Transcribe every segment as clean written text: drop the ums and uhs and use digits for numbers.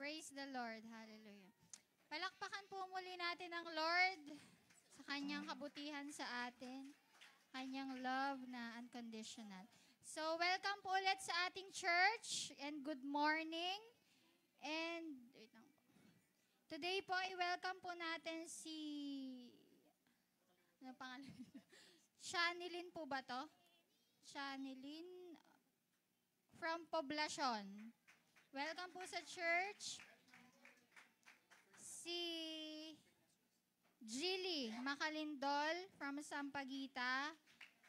Praise the Lord. Hallelujah. Palakpakan po muli natin ang Lord sa kanyang kabutihan sa atin, kanyang love na unconditional. So, welcome po ulit sa ating church and good morning. And wait lang po. Today po, i-welcome po natin si ano pangalan? Shanilyn po ba to? Shanilyn from Poblacion. Welcome po sa church. Si Jilly Macalindol from Sampaguita.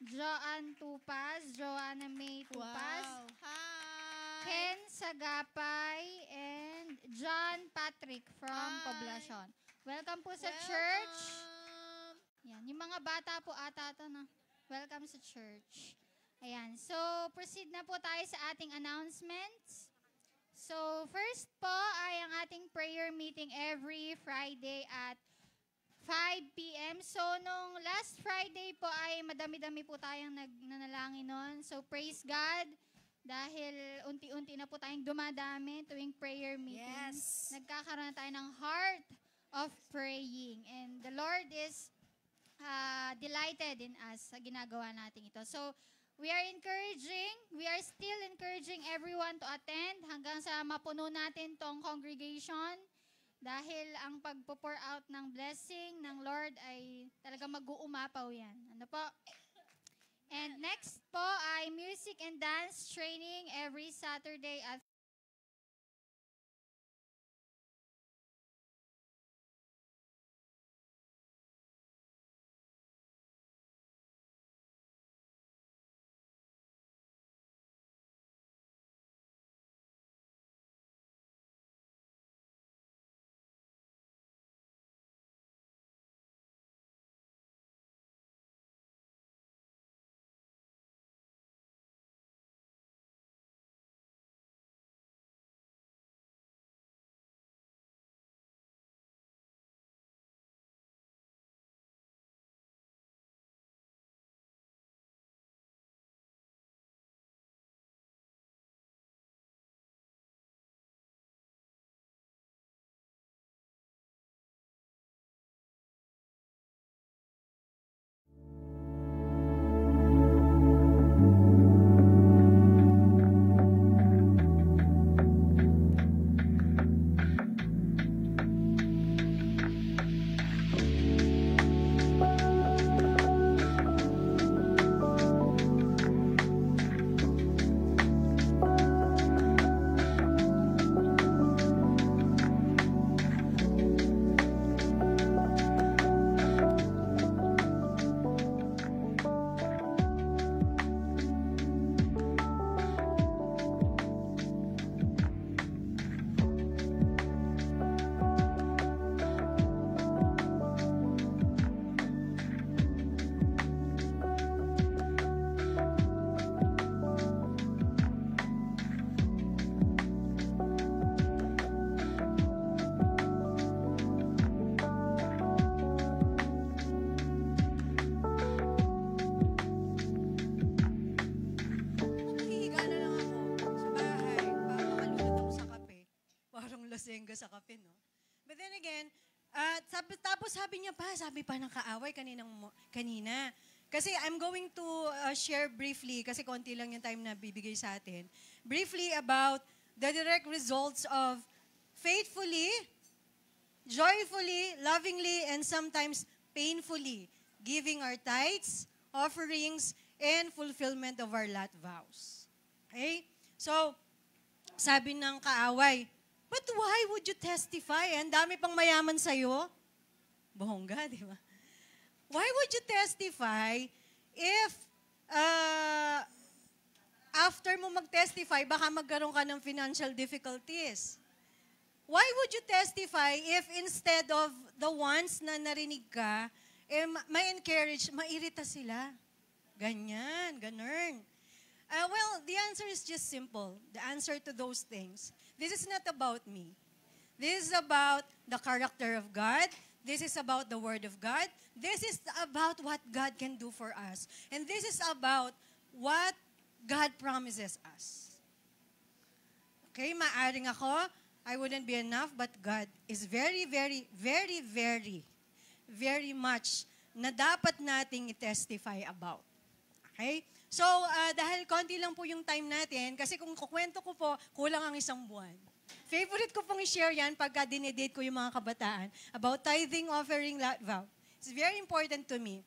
Joanne Tupas, Joanna May Tupas. Wow. Hi. Ken Sagapay and John Patrick from Hi. Poblacion. Welcome po sa church. Yan, yung mga bata po ata ito na. Welcome sa church. Ayan, so proceed na po tayo sa ating announcements. So first po ay ang ating prayer meeting every Friday at 5 p.m. So nung last Friday po ay madami-dami po tayong nanalangin nun. So praise God dahil unti-unti na po tayong dumadami tuwing prayer meeting. Yes. Nagkakaroon na tayo ng heart of praying. And the Lord is delighted in us sa ginagawa natin ito. So, we are still encouraging everyone to attend hanggang sa mapuno natin tong congregation dahil ang pagpo-pour out ng blessing ng Lord ay talaga mag-uumapaw yan. Ano po? And next po ay music and dance training every Saturday at sa kape, no? But then again, sabi pa ng kaaway kanina. Kasi I'm going to share briefly, kasi konti lang yung time na bibigay sa atin, briefly about the direct results of faithfully, joyfully, lovingly, and sometimes painfully giving our tithes, offerings, and fulfillment of our lot vows. Okay? So, sabi ng kaaway, but why would you testify? Ang dami pang mayaman sa'yo. Bongga, di ba? Why would you testify if after mo mag-testify, baka magkaroon ka ng financial difficulties? Why would you testify if instead of the ones na narinig ka, ma-encourage, mairita sila? Ganyan, ganun. Well, the answer is just simple. The answer to those things. This is not about me. This is about the character of God. This is about the Word of God. This is about what God can do for us. And this is about what God promises us. Okay, maaring ako I wouldn't be enough, but God is very, very, very, very, very much na dapat nating i-testify about. Okay? So, dahil konti lang po yung time natin, kasi kung kukwento ko po, kulang ang isang buwan. Favorite ko pong i-share yan pagka dinedate ko yung mga kabataan about tithing, offering, vow. It's very important to me.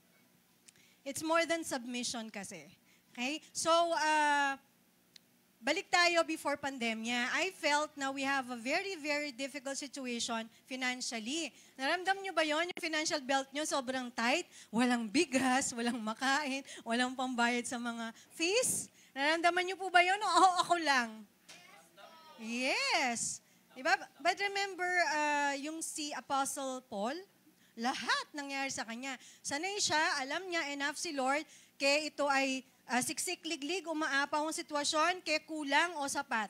It's more than submission kasi. Okay? So, balik tayo before pandemya. I felt na we have a very, very difficult situation financially. Naramdam nyo ba yon? Yung financial belt nyo sobrang tight, walang bigas, walang makain, walang pambayad sa mga fees. Naramdaman nyo po ba yon? O ako lang? Yes. Diba? But remember, yung si Apostle Paul, lahat nangyari sa kanya. Sanay siya, alam niya, enough si Lord, kaya ito ay siksik-liglig, umaapaw ang sitwasyon, kaya kulang o sapat.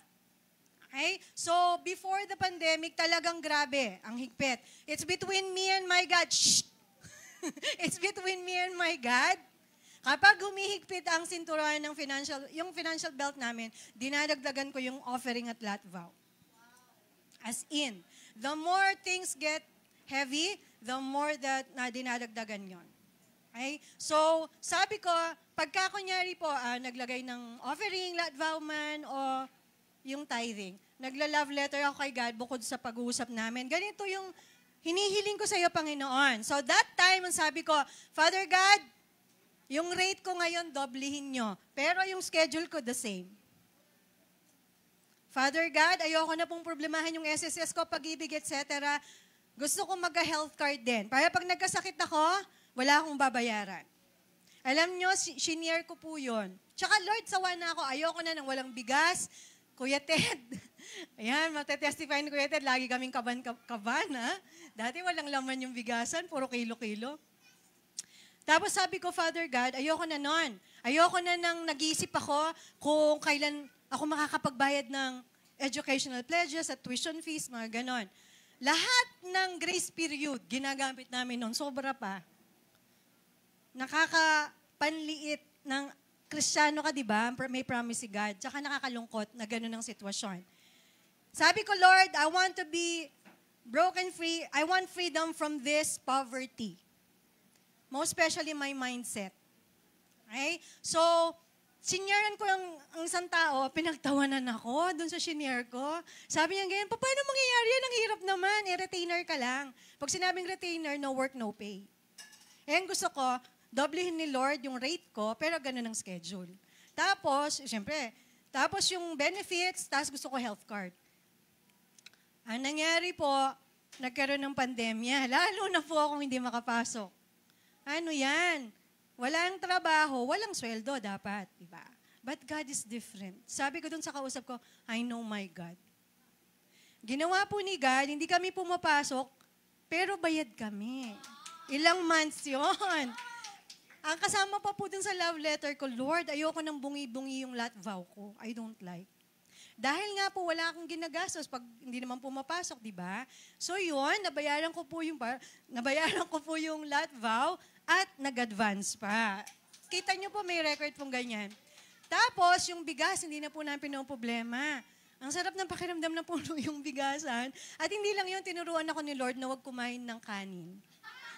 Okay? So, before the pandemic, talagang grabe ang higpit. It's between me and my God. Shh! It's between me and my God. Kapag humihigpit ang sinturon ng yung financial belt namin, dinadagdagan ko yung offering at lot vow. As in, the more things get heavy, the more that dinadagdagan yon. Okay? So, sabi ko, pagka kunyari po, naglagay ng offering, lot vow man, o yung tithing, nagla-love letter ako kay God bukod sa pag-uusap namin. Ganito yung hinihiling ko sa iyo, Panginoon. So, that time, ang sabi ko, Father God, yung rate ko ngayon, doblehin nyo. Pero yung schedule ko, the same. Father God, ayoko na pong problemahan yung SSS ko, pag-ibig, etc. Gusto ko mag-health card din. Para pag nagkasakit ako, wala akong babayaran. Alam nyo, senior ko po yun. Tsaka Lord, sawa na ako. Ayoko na ng walang bigas. Kuya Ted. Ayan, matetestify ni Kuya Ted. Lagi kaming kaban, ha? Dati walang laman yung bigasan. Puro kilo-kilo. Tapos sabi ko, Father God, ayoko na nun. Ayoko na nang nag-iisip ako kung kailan ako makakapagbayad ng educational pledges at tuition fees, mga ganon. Lahat ng grace period, ginagamit namin noon, sobra pa. Nakakapanliit ng Kristiyano ka, di ba? May promise si God. Tsaka nakakalungkot na gano'n ang sitwasyon. Sabi ko, Lord, I want to be broken free. I want freedom from this poverty. Most especially my mindset. Okay? So, sinyaran ko ang isang tao, pinagtawanan ako dun sa senior ko. Sabi niya ganyan, paano mangyayari yan? Ang hirap naman, retainer ka lang. Pag sinabing retainer, no work, no pay. Gusto ko, doblehin ni Lord yung rate ko, pero ganun ang schedule. Tapos, siyempre, tapos yung benefits, tapos gusto ko health card. Ang nangyari po, nagkaroon ng pandemya, lalo na po akong hindi makapasok. Ano yan? Walang trabaho, walang sweldo dapat, di ba? But God is different. Sabi ko dun sa kausap ko, I know my God. Ginawa po ni God, hindi kami pumapasok, pero bayad kami. Ilang months yon. Ang kasama pa po dun sa love letter ko, Lord, ayoko nang bungi-bungi yung lot vow ko. I don't like. Dahil nga po, wala akong ginagastos pag hindi naman pumapasok, di ba? So yun, nabayaran ko po yung lot vow at nag-advance pa. Kita nyo po, may record pong ganyan. Tapos, yung bigas, hindi na po namin pinoproblema. Ang sarap ng pakiramdam na puno yung bigasan. At hindi lang yun, tinuruan ako ni Lord na huwag kumain ng kanin.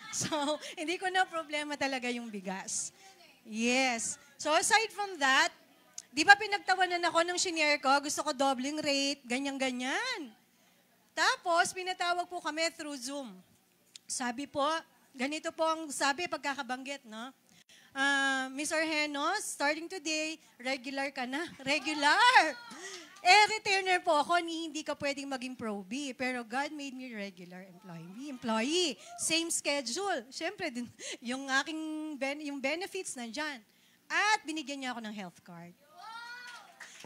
So, hindi ko na problema talaga yung bigas. Yes. So, aside from that, di ba pinagtawanan ako ng senior ko, gusto ko doubling rate, ganyan-ganyan. Tapos, pinatawag po kami through Zoom. Sabi po, ganito po ang sabi pagkakabanggit, no? Mr. Henos, starting today, regular ka na. Regular! Retainer po ako, hindi ka pwedeng maging pro-B. Pero God made me regular employee. Same schedule. Siyempre, yung yung benefits nandyan. At binigyan niya ako ng health card.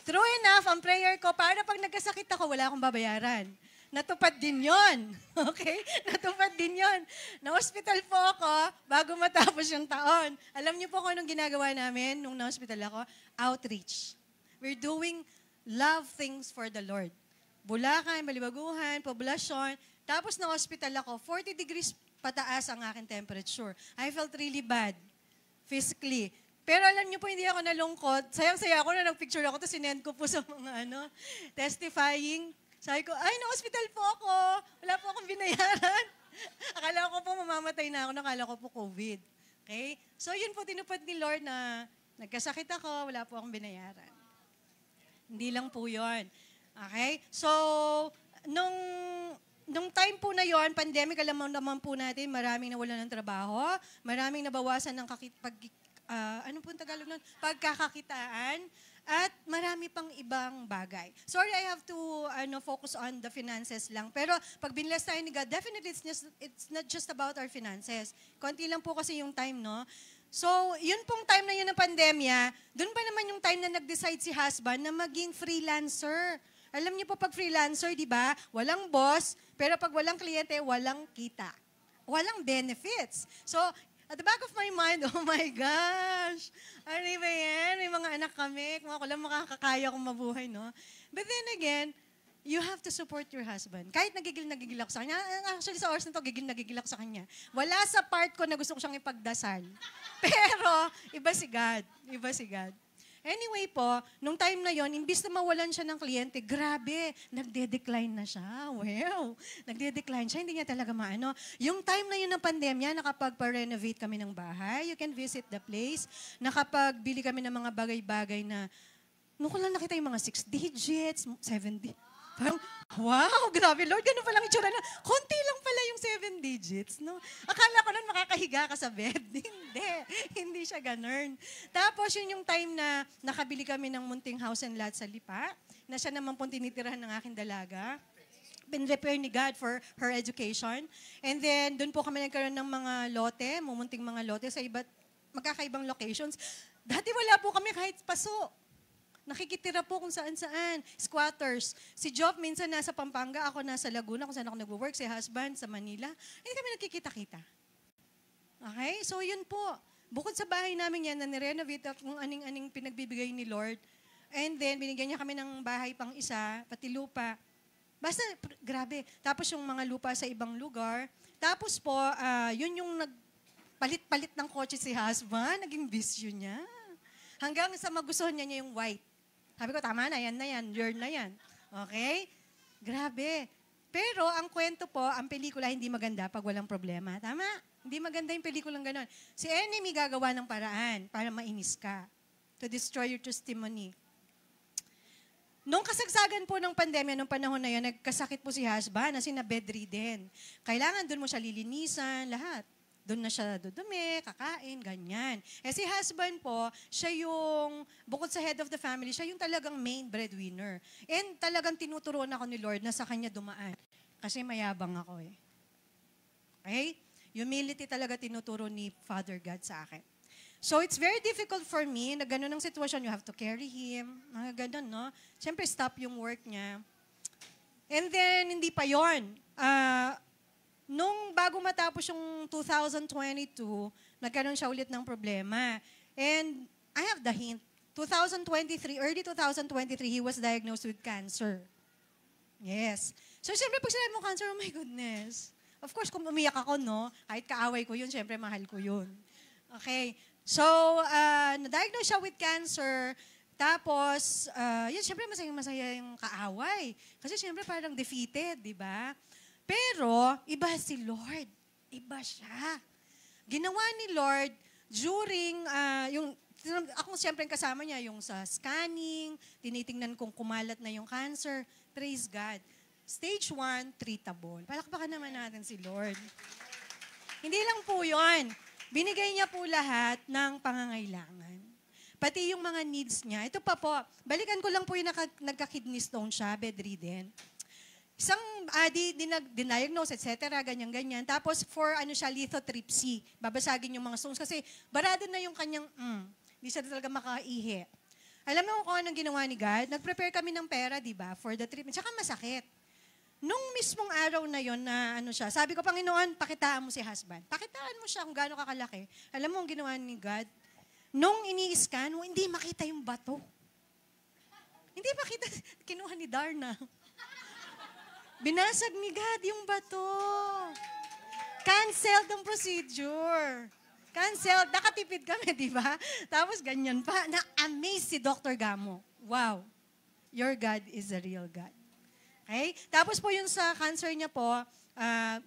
True enough, ang prayer ko, para pag nagkasakit ako, wala akong babayaran. Natupad din yon. Okay? Natupad din yon. Na-hospital po ako bago matapos yung taon. Alam niyo po kung anong ginagawa namin nung na-hospital ako? Outreach. We're doing love things for the Lord. Bulacan, Balibaguhan, poblasyon. Tapos na-hospital ako, 40 degrees pataas ang aking temperature. I felt really bad physically. Pero alam niyo po, hindi ako nalungkot. Sayang-saya ako na nagpicture ako, tapos sinend ko po sa mga testifying. Sabi ko, ay, na-hospital po ako. Wala po akong binayaran. Akala ko po mamamatay na ako, nakala ko po COVID. Okay? So, yun po tinupad ni Lord na nagkasakit ako, wala po akong binayaran. Hindi lang po yun. Okay? So, nung time po na yon, pandemic, alam mo naman po natin, maraming nawalan ng trabaho, maraming nabawasan ng ano po ang Tagalog nun? Pagkakakitaan, at marami pang ibang bagay. Sorry, I have to focus on the finances lang. Pero pag binless tayo ni God, definitely it's not just about our finances. Konti lang po kasi yung time, no? So, yun pong time na yun ng pandemya, dun pa naman yung time na nag-decide si husband na maging freelancer. Alam niyo po pag freelancer, di ba? Walang boss, pero pag walang kliyente, walang kita. Walang benefits. So, at the back of my mind, oh my gosh, ano ba yan? May mga anak kami, kung ako lang makakakaya kong mabuhay, no? But then again, you have to support your husband. Kahit nagigil ako sa kanya. Actually, sa oras na to, nagigil ako sa kanya. Wala sa part ko na gusto ko siyang ipagdasal. Pero, iba si God. Iba si God. Anyway po, nung time na yon, imbis na mawalan siya ng kliyente, grabe, nagde-decline na siya. Wow, nagde-decline siya, hindi niya talaga maano. Yung time na yun ng pandemya, nakapag-renovate kami ng bahay, you can visit the place, nakapagbili kami ng mga bagay-bagay na, nung ko lang nakita yung mga 6 digits, 7 digits. Parang, wow, grabe Lord, ganun palang itsura na. Konti lang pala yung 7 digits, no? Akala ko nun makakahiga ka sa bed. Hindi siya ganun. Tapos yun yung time na nakabili kami ng munting house and lot sa Lipa, na siya naman pong tinitirahan ng aking dalaga. Pin-repair ni God for her education. And then, doon po kami nagkaroon ng mga lote, mumunting mga lote sa magkakaibang locations. Dati wala po kami kahit paso. Nakikitira po kung saan-saan. Squatters. Si Job minsan nasa Pampanga, ako nasa Laguna, kung saan ako nag-work, si husband sa Manila. Hindi kami nagkikita-kita. Okay? So yun po. Bukod sa bahay namin yan, na nirenovate kung aning-aning pinagbibigay ni Lord. And then, binigyan niya kami ng bahay pang isa, pati lupa. Basta, grabe. Tapos yung mga lupa sa ibang lugar. Tapos po, yun yung nagpalit-palit ng kotse si husband, naging bisyo niya. Hanggang sa magustuhan niya yung white. Sabi ko, tama na yan, yearn na yan. Okay? Grabe. Pero ang kwento po, ang pelikula hindi maganda pag walang problema. Tama? Hindi maganda yung pelikulang ganon. Si enemy gagawa ng paraan para mainis ka. To destroy your testimony. Nung kasagsagan po ng pandemya, nung panahon na yun, nagkasakit po si husband, as in na bedridden. Kailangan doon mo siya lilinisan, lahat. Doon na siya dudumi, kakain, ganyan. Si husband po, siya yung, bukod sa head of the family, siya yung talagang main breadwinner. And talagang tinuturuan ako ni Lord na sa kanya dumaan. Kasi mayabang ako eh. Okay? Humility talaga tinuturo ni Father God sa akin. So it's very difficult for me na gano'n ang sitwasyon. You have to carry him. Mga gano'n, no? Siyempre, stop yung work niya. And then, hindi pa yon. Nung bago matapos yung 2022, nagkaroon siya ulit ng problema. And I have the hint. 2023, early 2023, he was diagnosed with cancer. Yes. So, siyempre, pag sinabi mo cancer, oh my goodness. Of course, kung umiyak ako, no? Kahit kaaway ko yun, siyempre, mahal ko yun. Okay. So, na-diagnose siya with cancer. Tapos, yun, siyempre, masaya yung kaaway. Kasi siyempre, parang defeated, di ba? Pero, iba si Lord. Iba siya. Ginawa ni Lord during, ako siyempre kasama niya, yung sa scanning, tinitingnan kung kumalat na yung cancer. Praise God. Stage 1, treatable. Palakpakan naman natin si Lord. Hindi lang po yun. Binigay niya po lahat ng pangangailangan. Pati yung mga needs niya. Ito pa po, balikan ko lang po yung nagka-kidney stone siya, bedridden. Isang dinadiagnose, etc., ganyan-ganyan. Tapos for lithotripsy, babasagin yung mga stones kasi barado na yung kanyang, hindi siya talaga makaihi. Alam mo kung anong ginawa ni God? Nag-prepare kami ng pera, di ba, for the treatment. Tsaka masakit. Nung mismong araw na yon na sabi ko, Panginoon, pakitaan mo si husband. Pakitaan mo siya kung gaano kakalaki. Alam mo ang ginawa ni God? Nung ini-scan, hindi makita yung bato. Hindi makita, kinuha ni Darna. Binasag ni God yung bato. Canceled ang procedure. Canceled. Nakatipid kami, di ba? Tapos ganyan pa. Na-amaze si Dr. Gamo. Wow. Your God is a real God. Okay? Tapos po yung sa cancer niya po,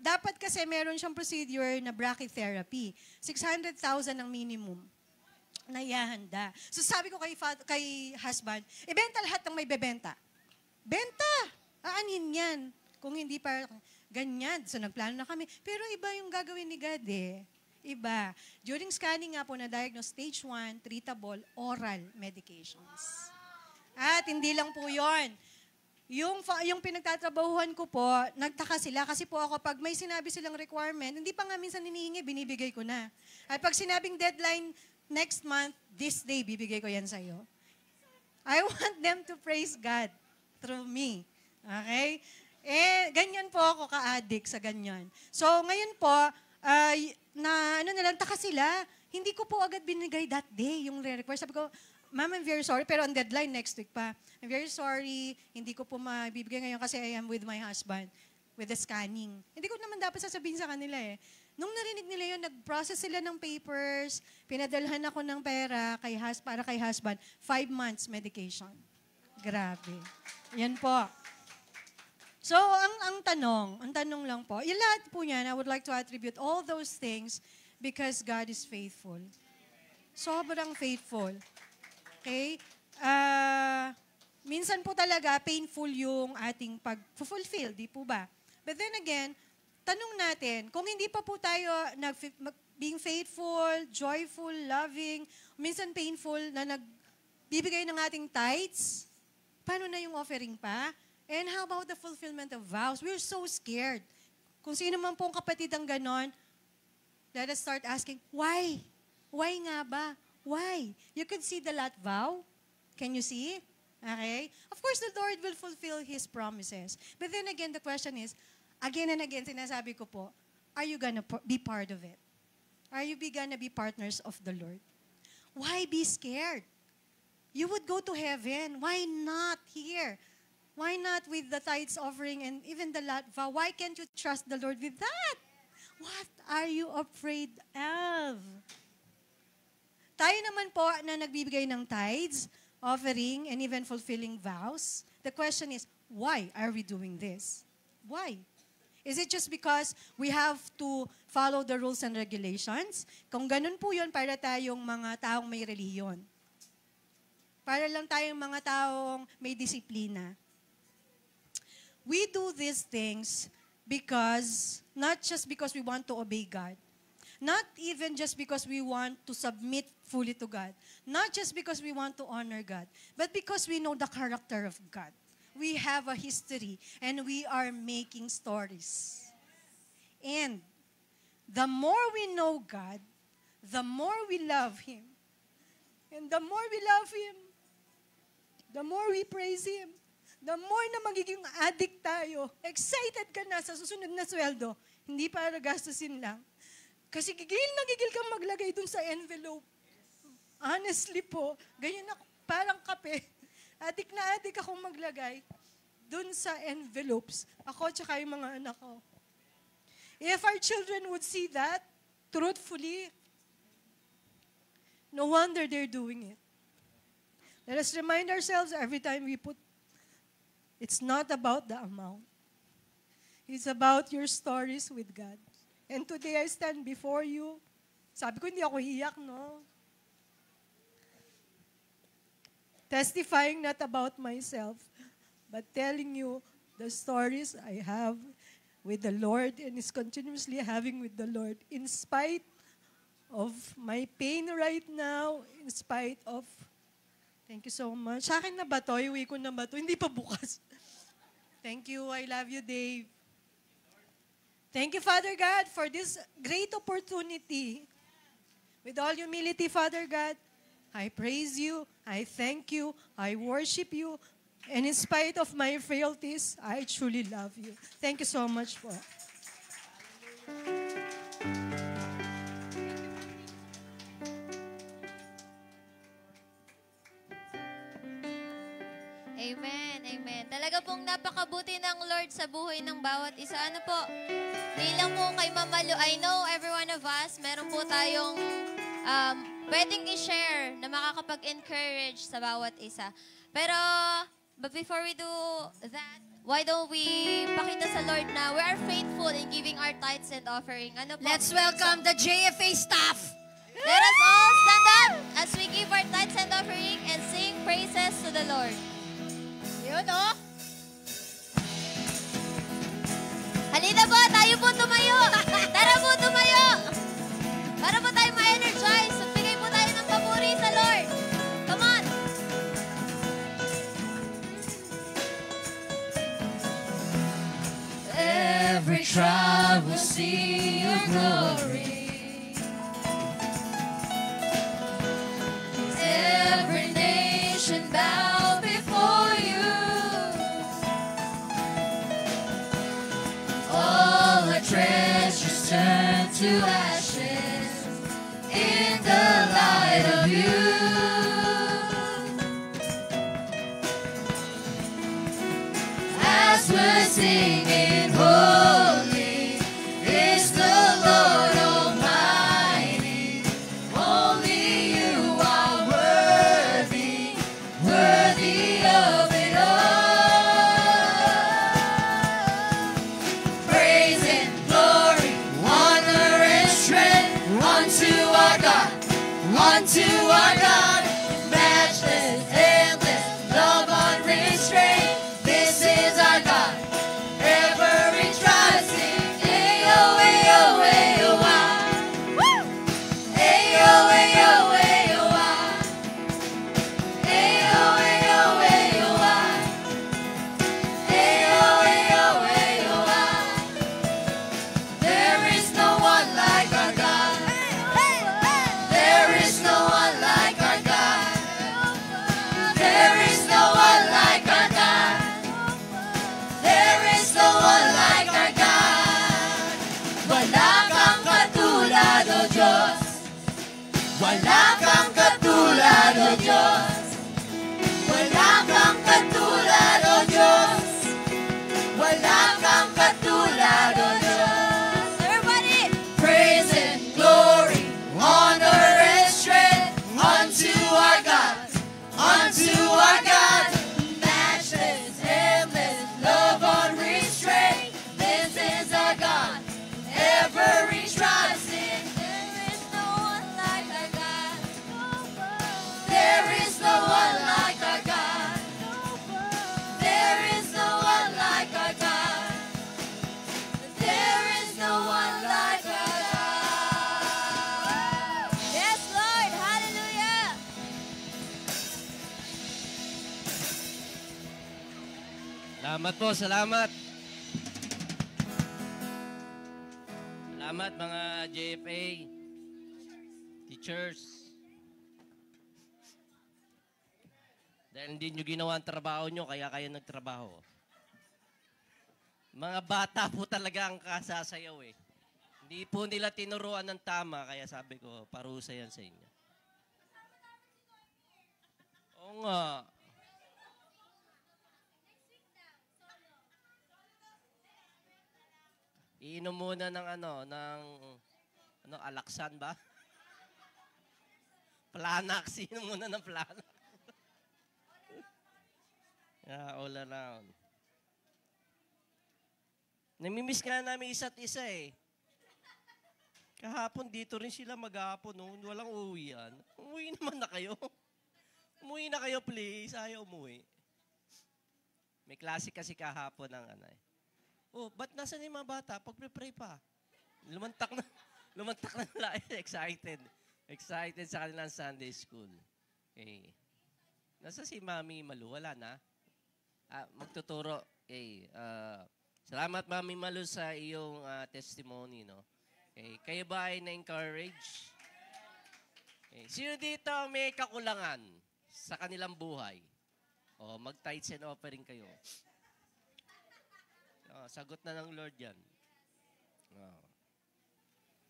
dapat kasi meron siyang procedure na brachytherapy. 600,000 ang minimum na ihahanda. So sabi ko kay husband, ibenta lahat ng may bebenta. Benta! Aanin yan. Kung hindi pa ganyan. So nagplano na kami. Pero iba yung gagawin ni God eh. Iba. During scanning nga po na-diagnose stage 1, treatable oral medications. At hindi lang po yon. Yung pinagtatrabahuhan ko po, nagtaka sila kasi po ako, pag may sinabi silang requirement, hindi pa nga minsan hinihingi, binibigay ko na. At pag sinabing deadline, next month, this day, bibigay ko yan sa'yo. I want them to praise God through me. Okay? Ganyan po ako ka-addict sa ganyan. So, ngayon po, taka sila, hindi ko po agad binigay that day yung request. Sabi ko, Ma'am, I'm very sorry, pero on deadline next week pa. I'm very sorry, hindi ko po mabibigay ngayon kasi I am with my husband with the scanning. Hindi ko naman dapat sasabihin sa kanila eh. Nung narinig nila yun, nag-process sila ng papers, pinadalhan ako ng pera para kay husband, 5 months medication. Grabe. Yan po. So, ang tanong lang po, yung lahat po niyan, I would like to attribute all those things because God is faithful. Sobrang faithful. Okay? Minsan po talaga, painful yung ating pag-fulfill, di po ba? But then again, tanong natin, kung hindi pa po tayo being faithful, joyful, loving, minsan painful na nagbibigay ng ating tithes, paano na yung offering pa? And how about the fulfillment of vows? We're so scared. Kung sino man pong kapatid ang ganon, let us start asking, why? Why nga ba? Why? You could see the lot vow. Can you see? Okay? Of course, the Lord will fulfill His promises. But then again, the question is, again and again, sinasabi ko po, are you gonna be part of it? Are you gonna be partners of the Lord? Why be scared? You would go to heaven. Why not here? Why not with the tithes offering and even the lot vow? Why can't you trust the Lord with that? What are you afraid of? Tayo naman po na nagbibigay ng tithes, offering, and even fulfilling vows. The question is, why are we doing this? Why? Is it just because we have to follow the rules and regulations? Kung ganun po yun, para tayong mga taong may reliyon. Para lang tayong mga taong may disiplina. We do these things not just because we want to obey God. Not even just because we want to submit fully to God. Not just because we want to honor God. But because we know the character of God. We have a history and we are making stories. And the more we know God, the more we love Him. And the more we love Him, the more we praise Him, the more na magiging addict tayo. Excited ka na sa susunod na sweldo. Hindi para gastusin lang. Kasi gigil kang maglagay dun sa envelope. Honestly po, ganyan ako, parang kape. Adik na adik akong maglagay dun sa envelopes. Ako tsaka yung mga anak ko. If our children would see that, truthfully, no wonder they're doing it. Let us remind ourselves every time we put, it's not about the amount. It's about your stories with God. And today I stand before you. Sabi ko, hindi ako hiyak, no? Testifying not about myself, but telling you the stories I have with the Lord and is continuously having with the Lord in spite of my pain right now, in spite of, thank you so much. Sa akin na ba to? Iwi ko na ba to? Hindi pa bukas. Thank you. I love you, Dave. Thank you, Father God, for this great opportunity. With all humility, Father God, I praise you, I thank you, I worship you, and in spite of my frailties, I truly love you. Thank you so much po. Amen, amen. Talaga pong napakabuti ng Lord sa buhay ng bawat isa. Ano po, di lang po kay Mama Lu. I know every one of us, meron po tayong pwedeng i-share na makakapag-encourage sa bawat isa. Pero, but before we do that, why don't we pakita sa Lord na we are faithful in giving our tithes and offering. Ano po? Let's welcome the JFA staff. Let us all stand up as we give our tithes and offering and sing praises to the Lord. Yun, oh. Halina po, tayo po tumayo. Tara po tumayo. Para po tayo ma-energize. Bigay po tayo ng papuri sa Lord. Come on. Every tribe will see your glory. Every nation bow before you. All our treasures turn to ashes in the light of you. As we're singing, holy is the Lord Almighty. Only you are worthy, worthy of it all. Praise and glory, honor and strength unto our God, unto our God. Matchless, endless, love unrestrained. This is our God. Every tribe sing, ayo, ayo, ayo, ah. Ayo, ayo, ayo, ah. Ayo, ayo, ayo, ah. Ayo, ayo, ayo, ah. There is no one like our God. There is no one like our God. There is no one like our God. There is no one like our God. Wala kang katulad, O Diyos. Wala kang katulad, O Diyos. Wala kang katulad, O Diyos. Wala kang katulad, O Diyos. Everybody. Praise and glory, honor and strength unto our God, unto our God. Matchless, endless, love unrestrained. This is our God. Every tribe sing. There is no one like our God. There is no one like our God. There is no one like our God. There is no one like our God. Yes, Lord. Hallelujah. Salamat po, salamat. Salamat mga JFA, teachers. Dahil hindi nyo ginawa ang trabaho nyo, kaya kayo nagtrabaho. Mga bata po talaga ang kasasayaw eh. Hindi po nila tinuruan ng tama, kaya sabi ko, parusa yan sa inyo. Oo nga. Iinom muna ng alaksan ba? Planax, iinom muna ng Planax. Yeah, all around. Namimiss nga namin isa't isa eh. Kahapon dito rin sila maghapon, no? Walang uwian. Umuwi naman na kayo. Umuwi na kayo, please. Ayaw umuwi. May klase kasi kahapon ng Oh, ba't nasa yung mga bata? Pag-pray pa. Lumantak na nila. Excited. Excited sa kanilang Sunday school. Okay. Nasa si Mami Malu? Wala na? Magtuturo. Okay. Salamat, Mami Malu, sa iyong testimony, no? Okay. Kayo ba ay na-encourage? Okay. Sino dito may kakulangan sa kanilang buhay? O, mag-tithes and offering kayo. Sagot na ng Lord yan.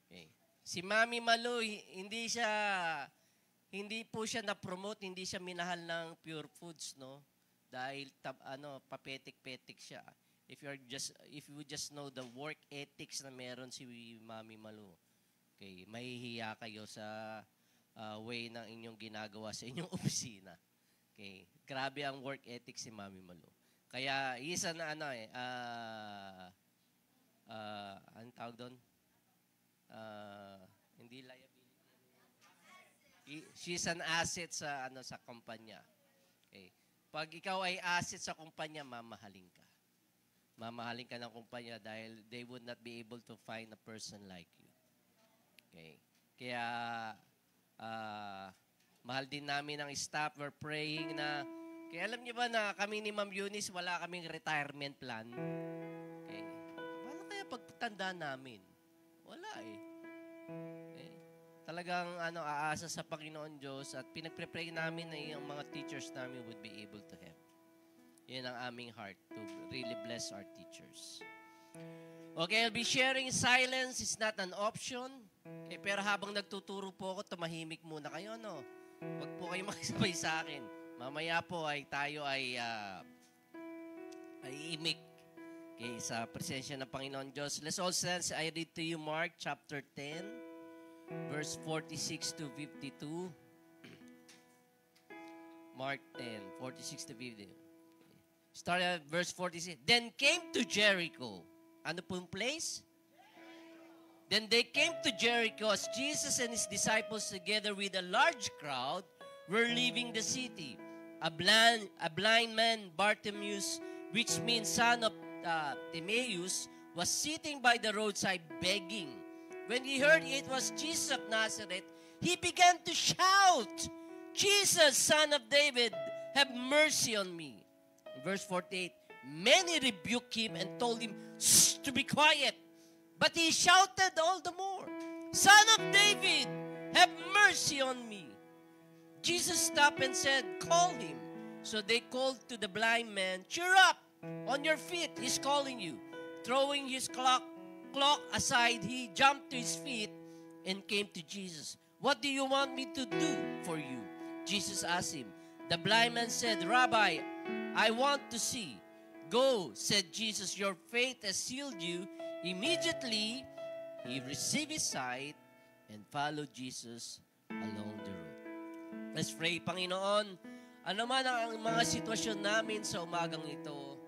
Okay. Si Mami Malu, hindi po siya na-promote, hindi siya minahal ng Pure Foods, no? Dahil papetik-petik siya. If you just know the work ethics na meron si Mami Malu, okay, mahihiya kayo sa way ng inyong ginagawa sa inyong opisina. Okay, grabe ang work ethics si Mami Malu. Kaya isa na anong tawag doon? Hindi liability. She's an asset sa kumpanya. Okay. Pag ikaw ay asset sa kumpanya, mamahalin ka. Mamahalin ka ng kumpanya dahil they would not be able to find a person like you. Okay. Kaya mahal din namin ang staff. We're praying na, kaya alam niyo ba na kami ni Ma'am Eunice, wala kaming retirement plan. Okay. Paano kaya pagtanda namin? Wala eh. Okay. Talagang aasa sa Panginoon Diyos at pinagpre-pray namin na yung mga teachers namin would be able to help. Yan ang aming heart to really bless our teachers. Okay, I'll be sharing silence. It's not an option. Okay, pero habang nagtuturo po ako, tumahimik muna kayo, no? Huwag po kayo makisabay sa akin. Mamaya po ay tayo ay imik. Okay, sa presensya ng Panginoon Diyos. Let's all stand. I read to you Mark chapter 10, verse 46 to 52. Mark 10, 46 to 52. Start at verse 46. Then came to Jericho. Ano pong place? Then they came to Jericho as Jesus and his disciples together with a large crowd were leaving the city. A blind man, Bartimaeus, which means son of Timaeus, was sitting by the roadside begging. When he heard it was Jesus of Nazareth, he began to shout, Jesus, son of David, have mercy on me. Verse 48, many rebuked him and told him to be quiet. But he shouted all the more, Son of David, have mercy on me. Jesus stopped and said, call him. So they called to the blind man, cheer up, on your feet, he's calling you. Throwing his cloak aside, he jumped to his feet and came to Jesus. What do you want me to do for you? Jesus asked him. The blind man said, Rabbi, I want to see. Go, said Jesus, your faith has healed you. Immediately, he received his sight and followed Jesus along the road. Let's pray, Panginoon. Ano man ang mga sitwasyon namin sa umagang ito,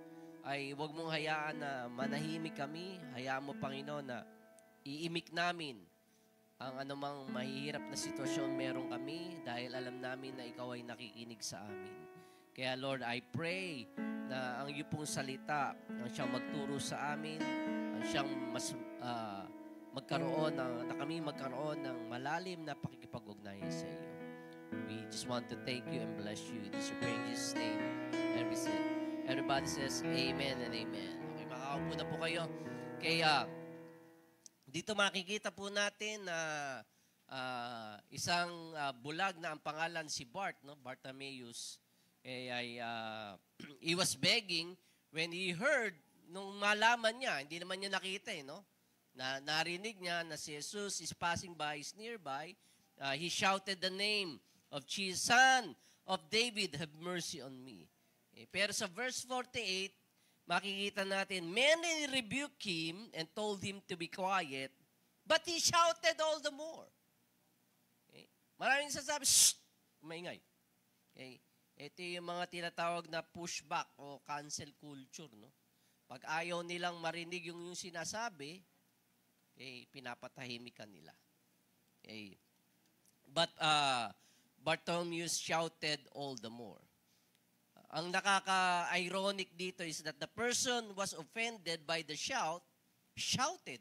ay huwag mong hayaan na manahimik kami. Hayaan mo, Panginoon, na iimik namin ang anumang mahihirap na sitwasyon meron kami dahil alam namin na ikaw ay nakikinig sa amin. Kaya Lord, I pray na ang iyong pong salita ang siyang magturo sa amin, ang siyang mas na kami magkaroon ng malalim na pakikipag-ugnayan sa iyo. We just want to thank you and bless you. This is in Jesus' name. Everybody says amen and amen. Okay, makakaupo na po kayo. Kaya dito makikita po natin na isang bulag na ang pangalan si Bart, no? Bartimaeus. He was begging when he heard, nung malaman niya, hindi naman niya nakita, no? Narinig niya na si Jesus is passing by, is nearby. He shouted the name of Jesus, Son of David, have mercy on me. Pero sa verse 48, makikita natin, many rebuked him and told him to be quiet, but he shouted all the more. Okay? Maraming sasabi, shh! Maingay. Okay? Ito yung mga tinatawag na pushback o cancel culture. No? Pag ayaw nilang marinig yung sinasabi, pinapatahimikan nila. Okay? But Bartimaeus shouted all the more. Ang nakaka-ironic dito is that the person was offended by the shout, shouted.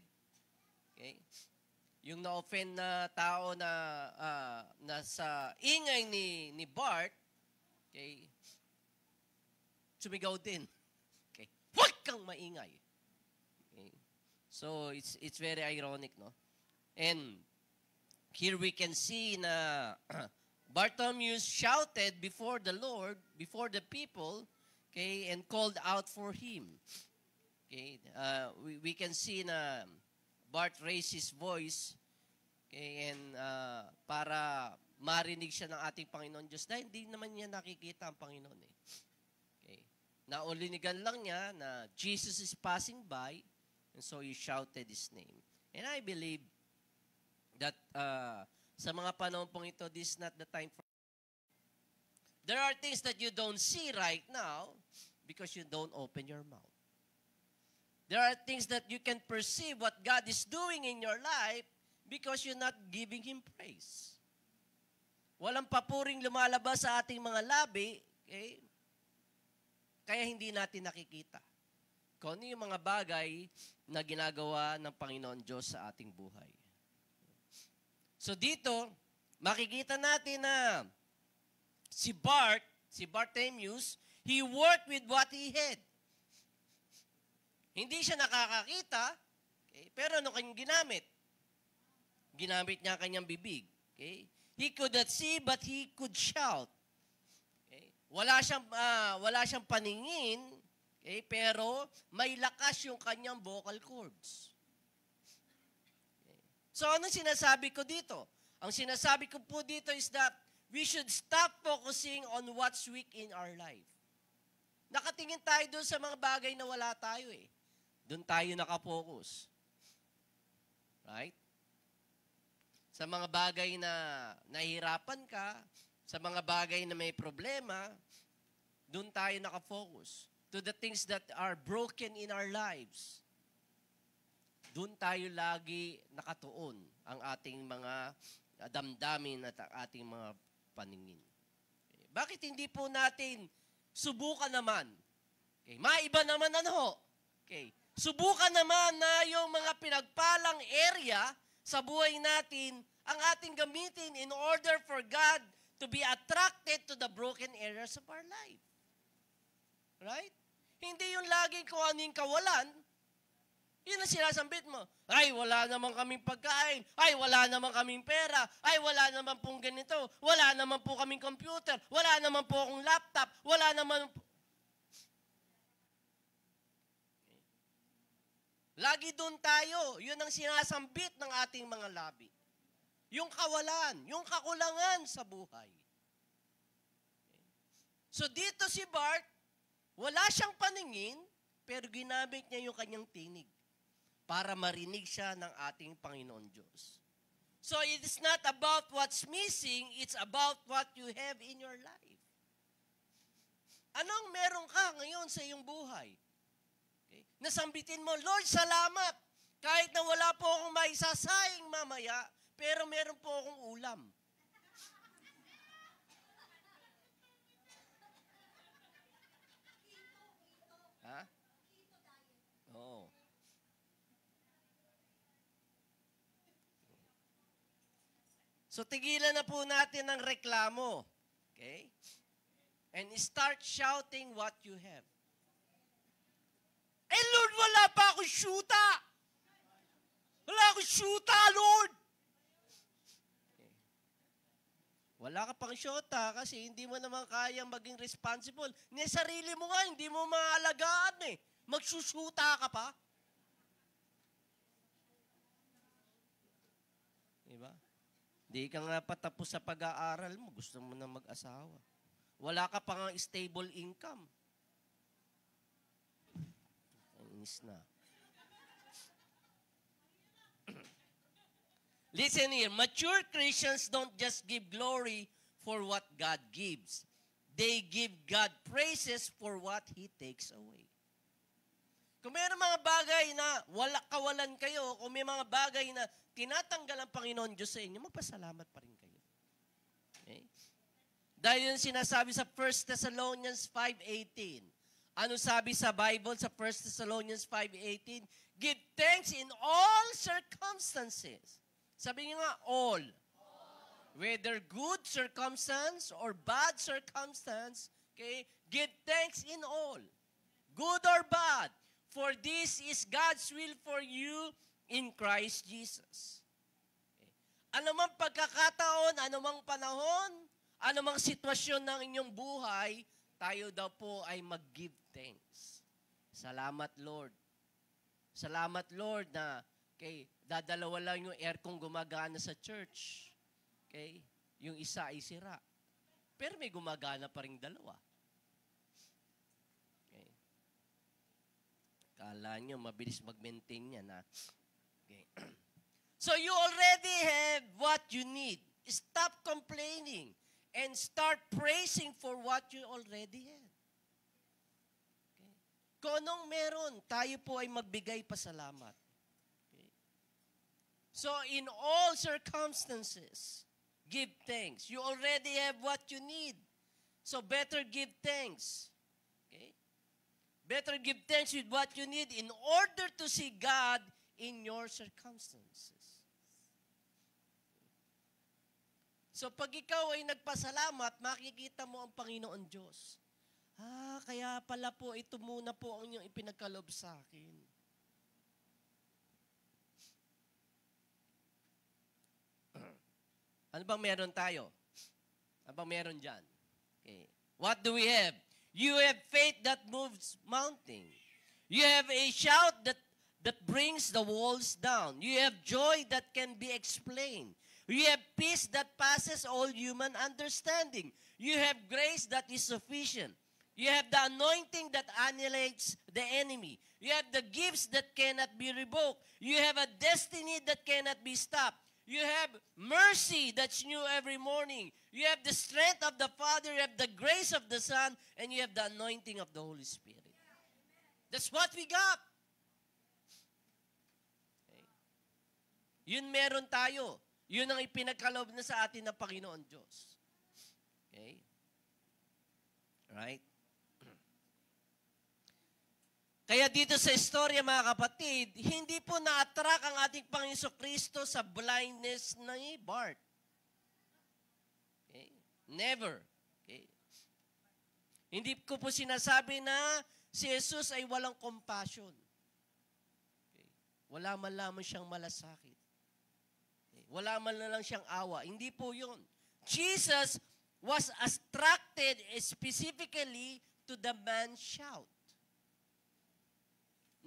Okay? Yung na-offend na tao na sa ingay ni Bart, okay, sumigaw din. Okay? Huwag kang maingay. Okay? So, it's very ironic, no? And here we can see na Bartimaeus shouted before the Lord, before the people, okay, and called out for him. Okay, we can see na Bart raised his voice, okay, and para marinig siya ng ating Panginoon Diyos dahil hindi naman niya nakikita ang Panginoon. Okay, naulinigan lang niya na Jesus is passing by, and so he shouted his name. And I believe that sa mga panahon pong ito, this is not the time for... There are things that you don't see right now, because you don't open your mouth. There are things that you can perceive what God is doing in your life because you're not giving Him praise. Walang papuring lumalabas sa ating mga labi, okay? Kaya hindi natin nakikita kung ano yung mga bagay na ginagawa ng Panginoon Diyos sa ating buhay. So dito, makikita natin na si Bartimaeus, he worked with what he had. Hindi siya nakakakita, okay, pero ano kanyang ginamit? Ginamit niya kanyang bibig. Okay? He could not see, but he could shout. Okay? Wala siyang paningin, okay, pero may lakas yung kanyang vocal cords. Okay. So, anong sinasabi ko dito? Ang sinasabi ko po dito is that we should stop focusing on what's weak in our life. Nakatingin tayo doon sa mga bagay na wala tayo eh. Doon tayo nakapokus. Right? Sa mga bagay na nahihirapan ka, sa mga bagay na may problema, doon tayo nakafocus. To the things that are broken in our lives. Doon tayo lagi nakatuon ang ating mga damdamin at ating mga paningin. Okay. Bakit hindi po natin subukan naman? Okay. Maiba naman ano? Okay. Subukan naman na yung mga pinagpalang area sa buhay natin ang ating gamitin in order for God to be attracted to the broken areas of our life. Right? Hindi yung laging kung ano yung kawalan, yun ang sinasambit mo. Ay, wala naman kaming pagkain. Ay, wala naman kaming pera. Ay, wala naman pong ganito. Wala naman po kaming computer. Wala naman po akong laptop. Wala naman po. Lagi doon tayo. Yun ang sinasambit ng ating mga labi. Yung kawalan, yung kakulangan sa buhay. So dito si Bart, wala siyang paningin, pero ginamit niya yung kanyang tinig para marinig siya ng ating Panginoon Diyos. So it is not about what's missing, it's about what you have in your life. Anong meron ka ngayon sa iyong buhay? Okay. Nasambitin mo, Lord, salamat. Kahit na wala po akong maisasayang mamaya, pero meron po akong ulam. Ha? Oo. So, tigilan na po natin ang reklamo. Okay? And start shouting what you have. Eh, Lord, wala pa akong syuta. Wala akong syuta, Lord. Okay. Wala ka pang syuta kasi hindi mo naman kayang maging responsible. Ni sarili mo nga, hindi mo maalagaan eh. Magsusyuta ka pa. Diba? Hindi ka nga patapos sa pag-aaral mo. Gusto mo na mag-asawa. Wala ka pang stable income. Inis na. Listen here, mature Christians don't just give glory for what God gives. They give God praises for what He takes away. Kung mayroong mga bagay na kawalan kayo, kung may mga bagay na tinatanggal ang Panginoon Diyos sa inyo, magpasalamat pa rin kayo. Okay? Dahil yung sinasabi sa 1 Thessalonians 5:18. Ano sabi sa Bible sa 1 Thessalonians 5:18? Give thanks in all circumstances. Sabi niyo nga, all. Whether good circumstance or bad circumstance, okay, give thanks in all. Good or bad. For this is God's will for you in Christ Jesus. Okay. Anumang pagkakataon, anumang panahon, anumang sitwasyon ng inyong buhay, tayo daw po ay mag-give thanks. Salamat, Lord. Salamat, Lord, na dadalawa lang yung aircon gumagana sa church. Okay? Yung isa ay sira. Pero may gumagana pa rin dalawa. Okay? Kala nyo, mabilis mag-maintain yan, ha? Okay. So you already have what you need. Stop complaining and start praising for what you already have. Kung anong meron, tayo po ay magbigay pasalamat. Okay? So, in all circumstances, give thanks. You already have what you need. So, better give thanks. Okay? Better give thanks with what you need in order to see God in your circumstances. So, pag ikaw ay nagpasalamat, makikita mo ang Panginoon Diyos. Kaya pala po, ito muna po ang inyong ipinagkaloob sa akin. Ano bang meron tayo? Ano bang meron dyan? Okay. What do we have? You have faith that moves mountain. You have a shout that brings the walls down. You have joy that can be explained. You have peace that passes all human understanding. You have grace that is sufficient. You have the anointing that annihilates the enemy. You have the gifts that cannot be revoked. You have a destiny that cannot be stopped. You have mercy that's new every morning. You have the strength of the Father, you have the grace of the Son, and you have the anointing of the Holy Spirit. That's what we got. Okay. Yun meron tayo. Yun ang ipinagkaloob na sa atin ng Panginoon Diyos. Okay? Right? Kaya dito sa istorya, mga kapatid, hindi po na-attract ang ating Panginoon Kristo sa blindness ni Bart. Okay? Never. Okay? Hindi ko po sinasabi na si Jesus ay walang compassion. Okay? Wala man lamang siyang malasakit. Okay? Wala man lang siyang awa. Hindi po yun. Jesus was attracted specifically to the man's shout.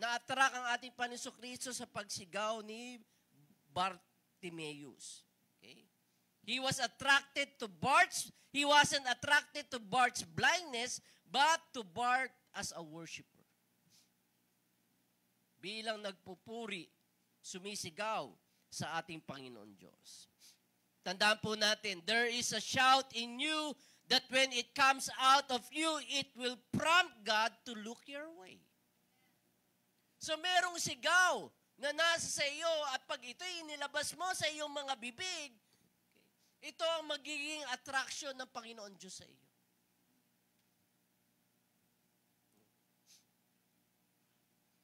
Na-attract ang ating Panginoon Kristo sa pagsigaw ni Bartimaeus. Okay? He wasn't attracted to Bart's blindness, but to Bart as a worshiper. Bilang nagpupuri, sumisigaw sa ating Panginoon Diyos. Tandaan po natin, there is a shout in you that when it comes out of you, it will prompt God to look your way. So merong sigaw na nasa sa iyo at pag ito'y inilabas mo sa iyong mga bibig, ito ang magiging attraction ng Panginoon Diyos sa iyo.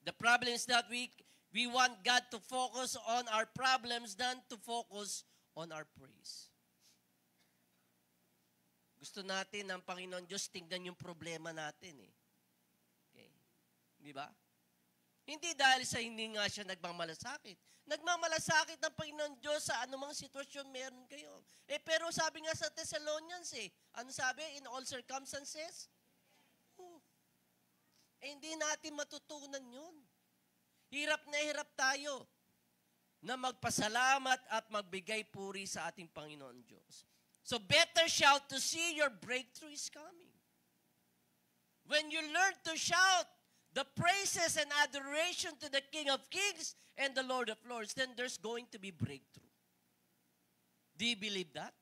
The problem is that we want God to focus on our problems than to focus on our praise. Gusto natin ng Panginoon Diyos tingnan yung problema natin eh. Okay? Di ba? Hindi dahil sa hindi nga siya nagmamalasakit. Nagmamalasakit ng Panginoon Diyos sa anumang sitwasyon meron kayo. Pero sabi nga sa Thessalonians ano sabi? In all circumstances? Hindi natin matutunan yun. Hirap na hirap tayo na magpasalamat at magbigay puri sa ating Panginoon Diyos. So better shout to see your breakthrough is coming. When you learn to shout the praises and adoration to the King of Kings and the Lord of Lords, then there's going to be breakthrough. Do you believe that?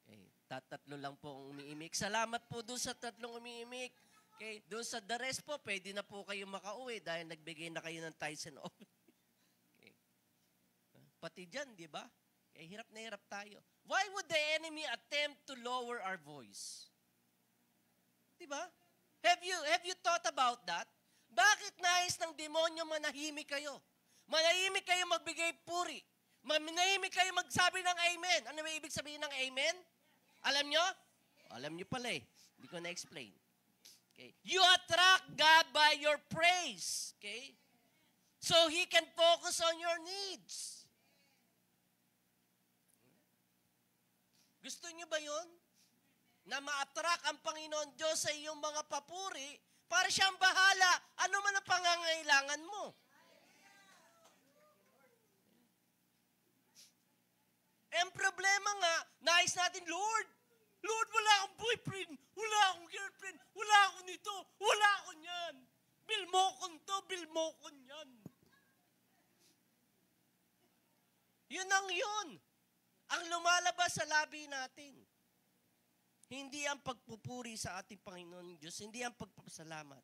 Okay, tatlo lang po ang umiimik. Salamat po doon sa tatlong umiimik. Okay, doon sa the rest po, pwede na po kayo makauwi dahil nagbigay na kayo ng tithes and offering. Okay. Pati dyan, di ba? Okay, hirap na hirap tayo. Why would the enemy attempt to lower our voice? Di ba? Have you thought about that? Bakit nais ng demonyo manahimik kayo? Manahimik kayo magbigay puri. Manahimik kayo magsabi ng amen. Ano ba ibig sabihin ng amen? Alam nyo? Alam nyo pala eh. Hindi ko na-explain. Okay. You attract God by your praise. Okay? So He can focus on your needs. Gusto nyo ba yun? Na ma-attract ang Panginoon Diyos sa iyong mga papuri para siyang bahala. Ano man ang pangangailangan mo? Ang problema nga, nais natin, Lord, wala akong boyfriend, wala akong girlfriend, wala akong nito, wala akong yan. Bil mo kong to, bil mo kong yan. Yun ang yun. Ang lumalabas sa labi natin. Hindi ang pagpupuri sa ating Panginoon Diyos, hindi ang pagpapasalamat.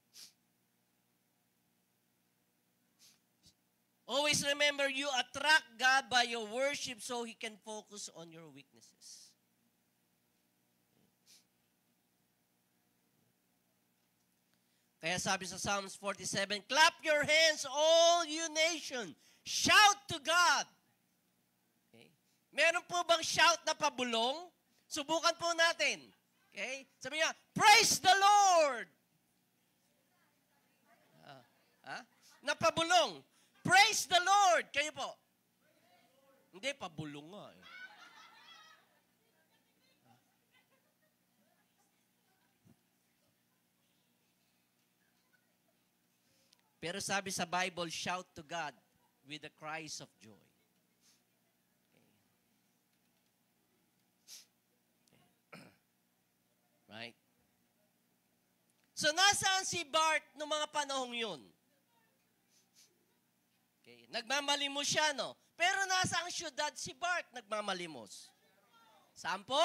Always remember, you attract God by your worship so He can focus on your weaknesses. Kaya sabi sa Psalms 47, clap your hands, all you nation. Shout to God. Okay? Meron po bang shout na pabulong? Subukan po natin. Okay? Sabi niya, praise the Lord. Napabulong. Praise the Lord. Kayo po. Hindi, pabulong nga eh. Pero sabi sa Bible, shout to God with the cries of joy. Okay. Right? So, nasaan si Bart noong mga panahong yun? Okay. Nagmamalimos siya, no? Pero nasa ang syudad si Bart nagmamalimos? Saan po?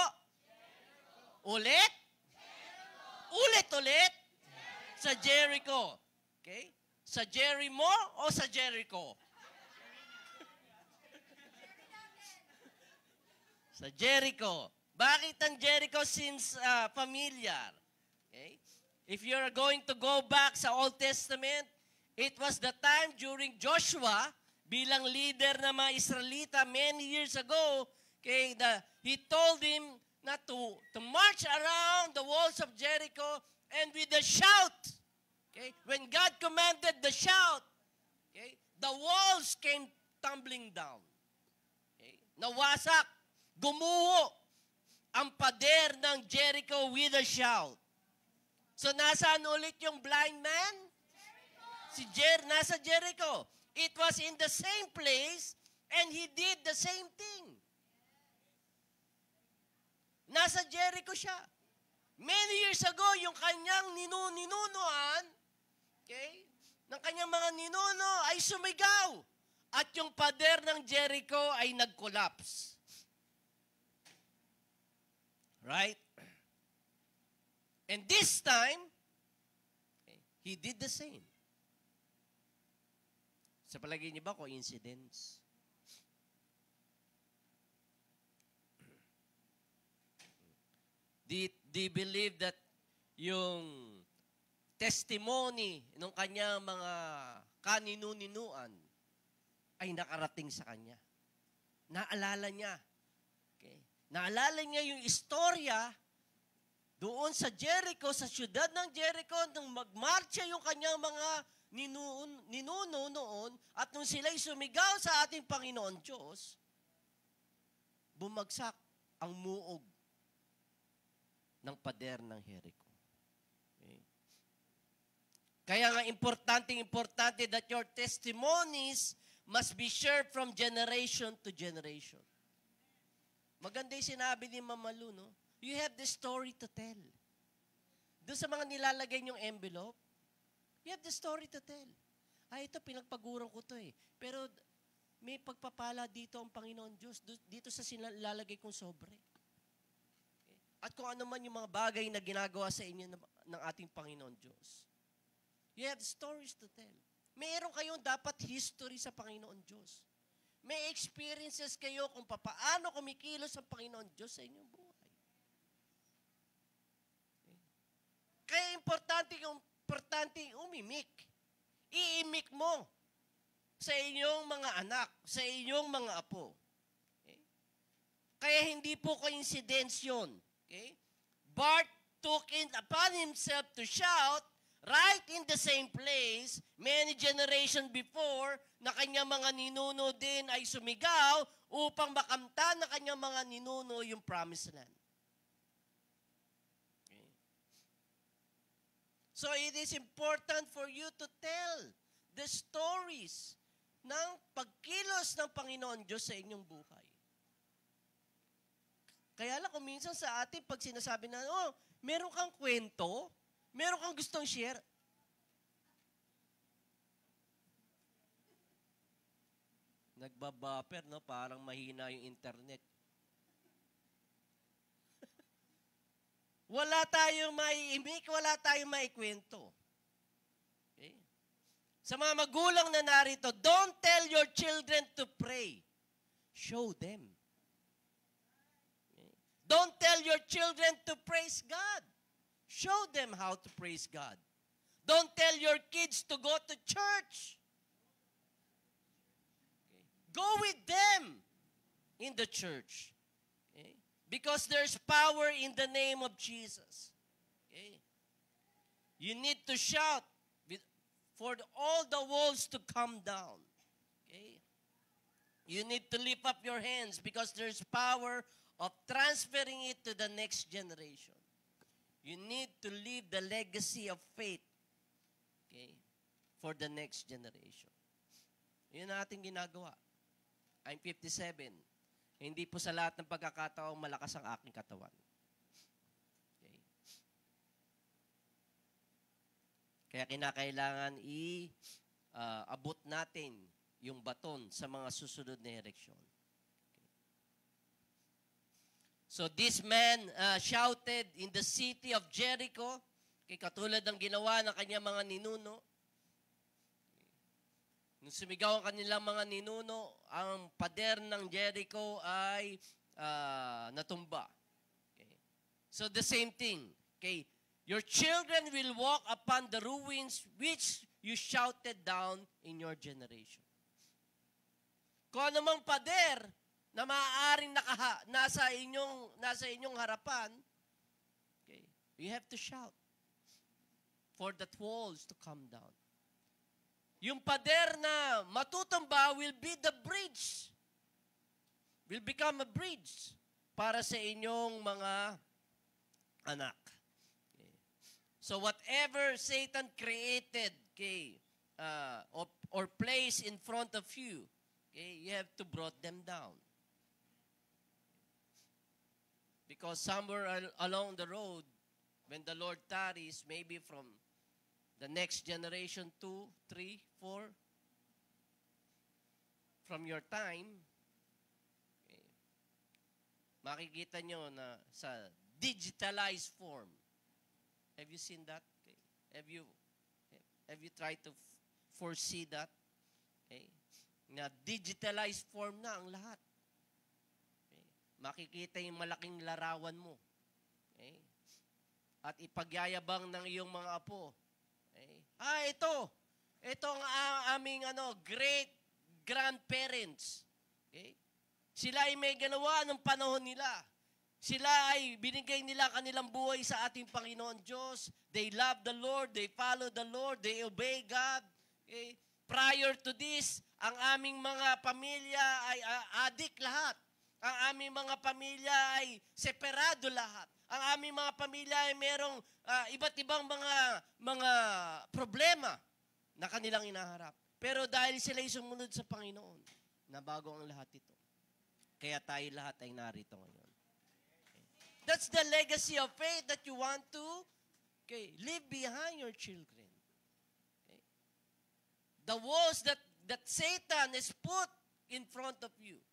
Ulit? Ulit-ulit? Sa Jericho. Okay? Sa Jerimo o sa Jericho? Sa Jericho. Bakit ang Jericho since familiar? Okay? If you're going to go back sa Old Testament, it was the time during Joshua, bilang leader ng mga Israelita many years ago, okay, he told him not to march around the walls of Jericho and with a shout. Okay? When God commanded the shout, okay, the walls came tumbling down. Okay? Nawasak, gumuho ang pader ng Jericho with a shout. So nasaan ulit yung blind man? Nasa Jericho. It was in the same place and he did the same thing. Nasa Jericho siya. Many years ago, yung kanyang ninunuan, okay, ng kanyang mga ninuno ay sumigaw. At yung pader ng Jericho ay nag-collapse. Right? And this time, okay, he did the same. Sa palagay niyo ba, coincidence? Do you believe that yung testimony ng kanyang mga kaninu-ninuan ay nakarating sa kanya? Naalala niya. Okay? Naalala niya yung istorya doon sa Jericho, sa siyudad ng Jericho, nung magmarcha yung kanyang mga ninuno noon, at nung sila'y sumigaw sa ating Panginoon Diyos, bumagsak ang muog ng pader ng Jericho. Okay? Kaya nga importante that your testimonies must be shared from generation to generation. Maganda yung sinabi ni Mama Lu, no? You have the story to tell. Doon sa mga nilalagay niyong envelope, you have the story to tell. Ito, pinagpaguran ko to eh. Pero may pagpapala dito ang Panginoon Diyos, dito sa nilalagay kong sobre. Okay? At kung ano man yung mga bagay na ginagawa sa inyo ng ating Panginoon Diyos. You have stories to tell. Mayroon kayong dapat history sa Panginoon Diyos. May experiences kayo kung paano kumikilos ang Panginoon Diyos sa inyong buhay. Kaya importante umimik. Iimik mo sa inyong mga anak, sa inyong mga apo. Okay? Kaya hindi po coincidence yun. Okay? Bart took it upon himself to shout right in the same place, many generations before, na kanyang mga ninuno din ay sumigaw upang makamtan na kanyang mga ninuno yung promised land. So it is important for you to tell the stories ng pagkilos ng Panginoon Diyos sa inyong buhay. Kaya lang kung minsan sa atin, pag sinasabi na, meron kang kwento, meron kang gustong share, nagbabuffer, no? Parang mahina yung internet. Wala tayong maiimik, wala tayong maikwento. Okay? Sa mga magulang na narito, don't tell your children to pray. Show them. Okay? Don't tell your children to praise God. Show them how to praise God. Don't tell your kids to go to church. Okay? Go with them in the church. Okay? Because there's power in the name of Jesus. Okay? You need to shout for all the walls to come down. Okay? You need to lift up your hands because there's power of transferring it to the next generation. You need to leave the legacy of faith, okay, for the next generation. Yun ang ating ginagawa. I'm 57. Hindi po sa lahat ng pagkakataong malakas ang aking katawan. Okay. Kaya kinakailangan abot natin yung baton sa mga susunod na ereksyon. Okay. So this man shouted in the city of Jericho, kay katulad ng ginawa ng kanyang mga ninuno. Nung sumigaw ang kanilang mga ninuno, ang pader ng Jericho ay natumba. Okay. So the same thing. Okay. Your children will walk upon the ruins which you shouted down in your generation. Kung anumang pader na maaaring nasa inyong harapan, okay, you have to shout for the walls to come down. Yung pader na matutumba will be the bridge. Will become a bridge para sa inyong mga anak. Okay. So whatever Satan created, okay, or placed in front of you, okay, you have to brought them down. Because somewhere along the road, when the Lord tarries, maybe from the next generation, 2, 3, 4, from your time, okay, makikita nyo na sa digitalized form. Have you seen that? Okay. Have you tried to foresee that? Okay. Na digitalized form na ang lahat. Okay. Makikita yung malaking larawan mo. Okay. At ipagyayabang ng iyong mga apo. Okay. Ito ang aming great grandparents. Okay? Sila ay may ginawa ng panahon nila. Sila ay binigay nila kanilang buhay sa ating Panginoon Diyos. They love the Lord, they follow the Lord, they obey God. Okay? Prior to this, ang aming mga pamilya ay adik lahat. Ang aming mga pamilya ay separado lahat. Ang aming mga pamilya ay merong iba't ibang mga problema na kanilang inaharap. Pero dahil sila ay sumunod sa Panginoon, nabago ang lahat ito. Kaya tayo lahat ay narito ngayon. Okay. That's the legacy of faith that you want to leave behind your children. Okay. The walls that Satan has put in front of you.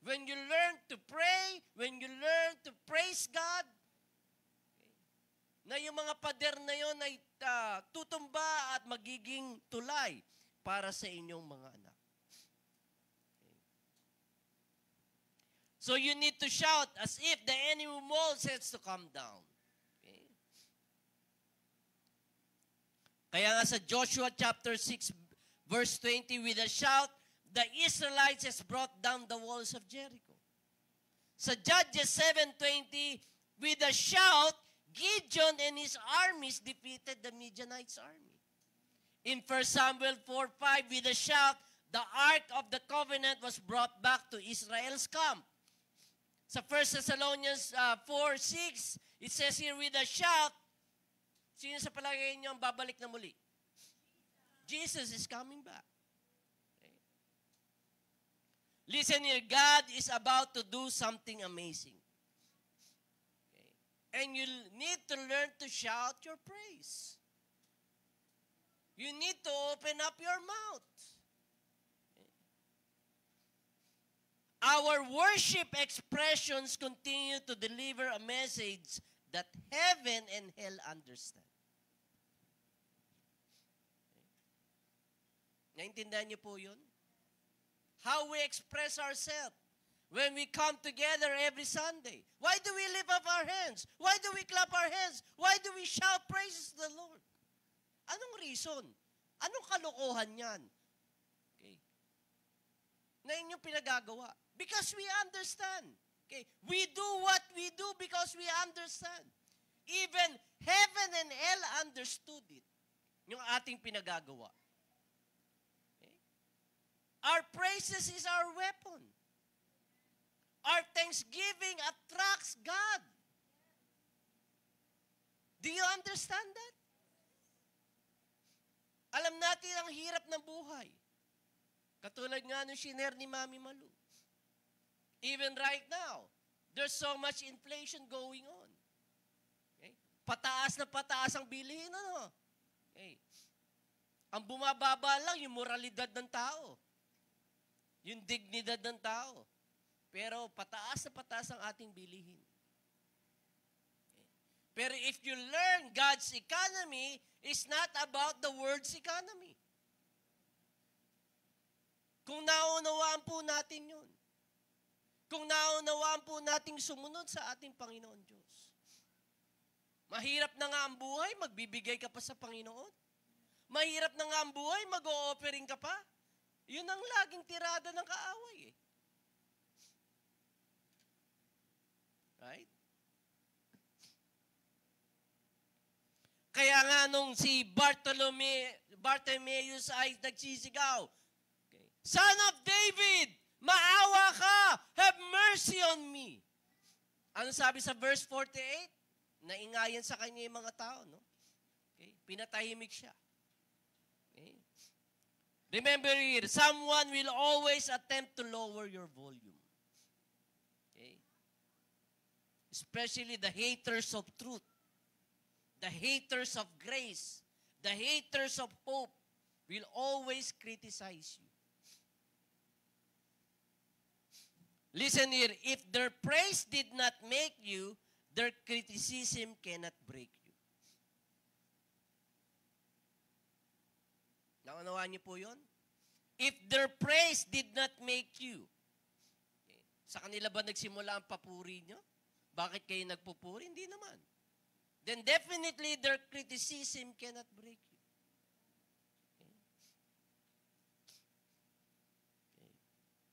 When you learn to pray, when you learn to praise God, okay, na yung mga pader na yun ay tutumba at magiging tulay para sa inyong mga anak. Okay. So you need to shout as if the enemy wall sets to come down. Okay. Kaya nga sa Joshua chapter 6 verse 20, with a shout, the Israelites has brought down the walls of Jericho. Sa Judges 7:20, with a shout, Gideon and his armies defeated the Midianites' army. In 1 Samuel 4:5, with a shout, the Ark of the Covenant was brought back to Israel's camp. Sa 1 Thessalonians 4:6, it says here, with a shout, sino sa palagay niyo ang babalik na muli? Jesus is coming back. Okay. Listen here, God is about to do something amazing. Okay. And you need to learn to shout your praise. You need to open up your mouth. Okay. Our worship expressions continue to deliver a message that heaven and hell understand. Naintindihan niyo po yun? How we express ourselves when we come together every Sunday. Why do we lift up our hands? Why do we clap our hands? Why do we shout praises to the Lord? Anong reason? Anong kalokohan yan? Okay. Na inyong pinagagawa. Because we understand. Okay. We do what we do because we understand. Even heaven and hell understood it. Yung ating pinagagawa. Okay. Our praises is our weapon. Our thanksgiving attracts God. Do you understand that? Alam natin ang hirap ng buhay. Katulad nga nung shiner ni Mami Malu. Even right now, there's so much inflation going on. Okay? Pataas na pataas ang bilihin, ano? Okay. Ang bumababa lang, yung moralidad ng tao. Yung dignidad ng tao. Pero pataas na pataas ang ating bilihin. Okay. Pero if you learn God's economy, it's not about the world's economy. Kung naunawaan po natin yun. Kung naunawaan po nating sumunod sa ating Panginoon Diyos. Mahirap na nga ang buhay, magbibigay ka pa sa Panginoon. Mahirap na nga ang buhay, mag-o-offering ka pa. Yun ang laging tirada ng kaaway eh. Right? Kaya nga nung si Bartimaeus ay nagsisigaw, okay, Son of David, maawa ka, have mercy on me. Ano sabi sa verse 48? Naingayan sa kanya yung mga tao, no? Okay, pinatahimik siya. Okay. Remember here, someone will always attempt to lower your volume. Okay? Especially the haters of truth. The haters of grace, the haters of hope will always criticize you. Listen here, if their praise did not make you, their criticism cannot break you. Naunawaan niyo po yun? If their praise did not make you, okay, sa kanila ba nagsimula ang papuri niyo? Bakit kayo nagpupuri? Hindi naman. Then definitely their criticism cannot break you. Okay. Okay.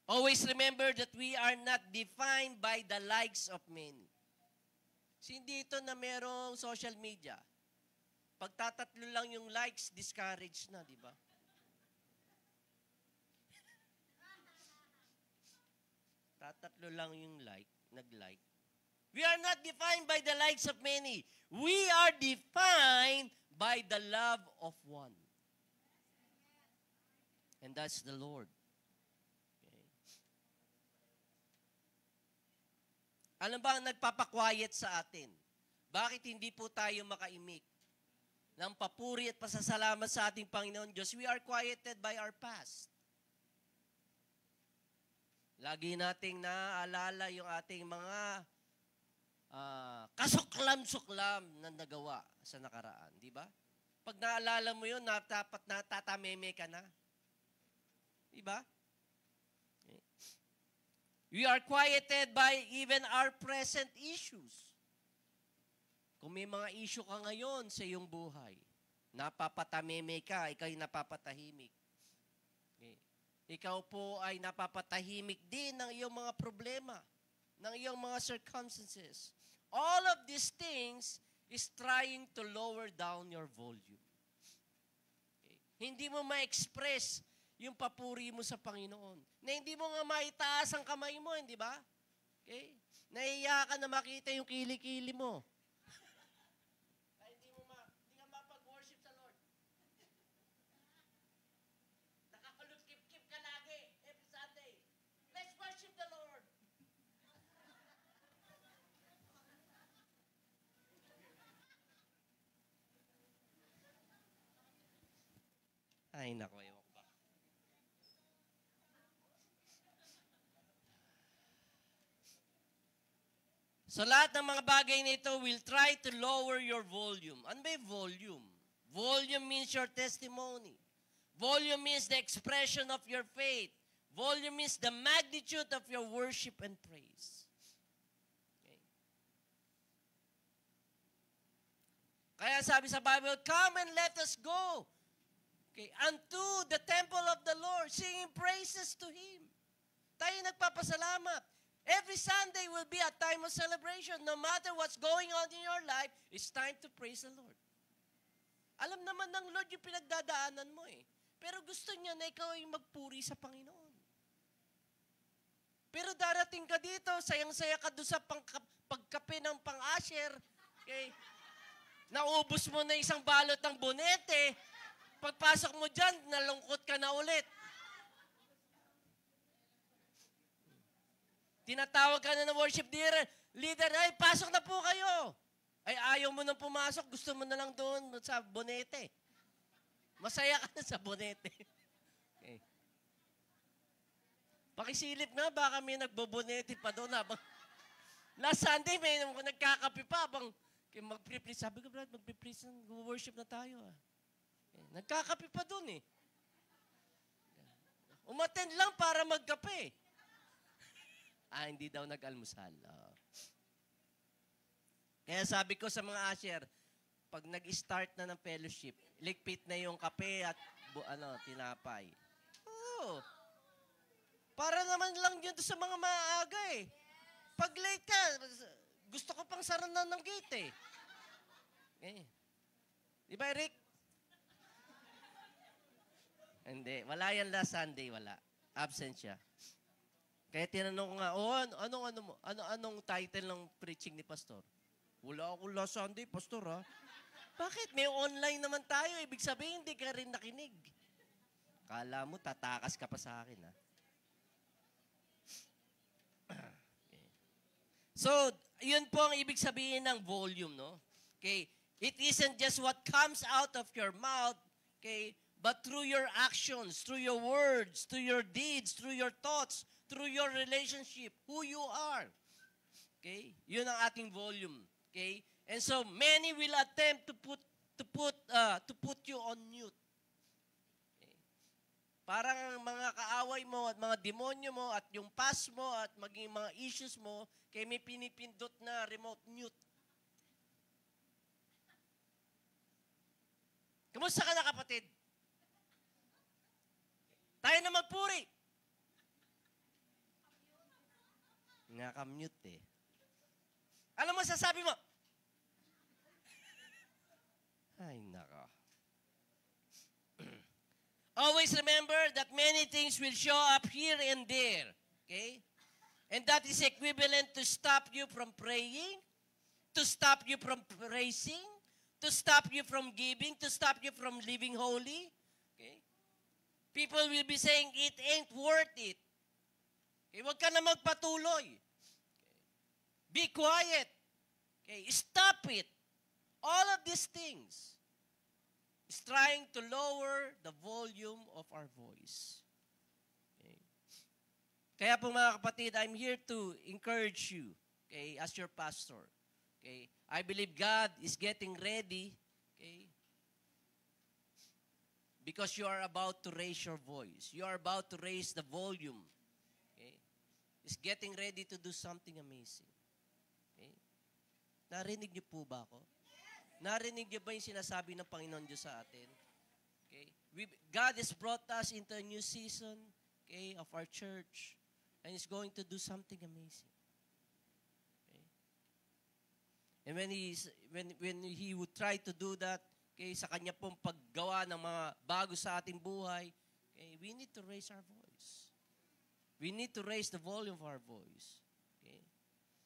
Always remember that we are not defined by the likes of many. Hindi ito na merong social media. Pagtatatlo lang yung likes, discouraged na, di ba? Tatatlo lang yung nag-like. We are not defined by the likes of many. We are defined by the love of one. And that's the Lord. Okay. Ano ba ang nagpapakwayet sa atin? Bakit hindi po tayo makaimik ng papuri at pasasalamat sa ating Panginoon Diyos? We are quieted by our past. Lagi nating naaalala yung ating mga kasuklam-suklam na nagawa sa nakaraan, di ba? Pag naalala mo yun, dapat natatameme ka na. Di ba? Okay. We are quieted by even our present issues. Kung may mga issue ka ngayon sa iyong buhay, napapatameme ka, ikaw'y napapatahimik. Okay. Ikaw po ay napapatahimik din ng iyong mga problema, ng iyong mga circumstances. All of these things is trying to lower down your volume. Okay. Hindi mo ma-express yung papuri mo sa Panginoon. Na hindi mo nga maitaas ang kamay mo, hindi ba? Okay? Nahiya ka na makita yung kilikili mo. Hindi ka mapag-worship sa Lord. Nakakalukip-kip ka lagi every Sunday. Let's worship the Lord. Ay, nako, ewan ko ba. So lahat ng mga bagay nito will try to lower your volume. Ano ba yung volume? Volume means your testimony. Volume means the expression of your faith. Volume means the magnitude of your worship and praise. Okay. Kaya sabi sa Bible, come and let us go. Okay, unto the temple of the Lord, singing praises to Him. Tayo nagpapasalamat. Every Sunday will be a time of celebration. No matter what's going on in your life, it's time to praise the Lord. Alam naman ng Lord yung pinagdadaanan mo eh. Pero gusto niya na ikaw ay magpuri sa Panginoon. Pero darating ka dito, sayang-saya ka doon sa pagkape ng pang-asher. Okay? Naubos mo na isang balot ng bonete. Pagpasok mo dyan, nalungkot ka na ulit. Tinatawag ka na ng worship leader, ay, pasok na po kayo. Ay, ayaw mo nang pumasok, gusto mo na lang doon sa bonete. Masaya ka na sa bonete. Okay. Pakisilip nga, baka may nagbobonete pa doon habang last Sunday, may nagkakape pa habang mag-pre-please. Sabi ko, Brad, mag-pre-please, worship na tayo. Nagkakape pa doon eh. Umattend lang para magkape. Hindi daw nag-almusal. Kaya sabi ko sa mga usher, pag nag-start na ng fellowship, ligpit na yung kape at tinapay. Oo. Para naman lang yun sa mga maaga eh. Pag late ka, gusto ko pang saranan ng gate eh. Di ba, Eric? Hindi. Wala yan last Sunday, wala. Absent siya. Kaya tinanong ko nga, anong title ng preaching ni Pastor? Wala ako last Sunday, Pastor, ha? Bakit? May online naman tayo. Ibig sabihin, hindi ka rin nakinig. Kala mo, tatakas ka pa sa akin, ha? Okay. So, yun po ang ibig sabihin ng volume, no? Okay? It isn't just what comes out of your mouth, okay? But through your actions, through your words, through your deeds, through your thoughts, through your relationship, who you are. Okay? Yun ang ating volume. Okay? And so many will attempt to put you on mute. Okay? Parang mga kaaway mo at mga demonyo mo at yung past mo at maging mga issues mo, kaya may pinipindot na remote mute. Kamusta ka na, kapatid? Tayo na magpuri. Naka-mute eh. Alam mo, sasabi mo, ay, naka. Always remember that many things will show up here and there. Okay? And that is equivalent to stop you from praying, to stop you from praising, to stop you from giving, to stop you from living holy. Okay? People will be saying, it ain't worth it. Okay, huwag ka na magpatuloy. Okay. Be quiet. Okay, stop it. All of these things is trying to lower the volume of our voice. Okay. Kaya po mga kapatid, I'm here to encourage you, okay, as your pastor. Okay. I believe God is getting ready, okay, because you are about to raise your voice. You are about to raise the volume. Okay? He's getting ready to do something amazing. Okay? Narinig niyo po ba ako? Narinig niyo ba yung sinasabi ng Panginoon Diyos sa atin? Okay? God has brought us into a new season, okay, of our church, and He's going to do something amazing. Okay? And when He would try to do that, okay, sa Kanya pong paggawa ng mga bago sa ating buhay, okay, we need to raise our voice. We need to raise the volume of our voice. Okay?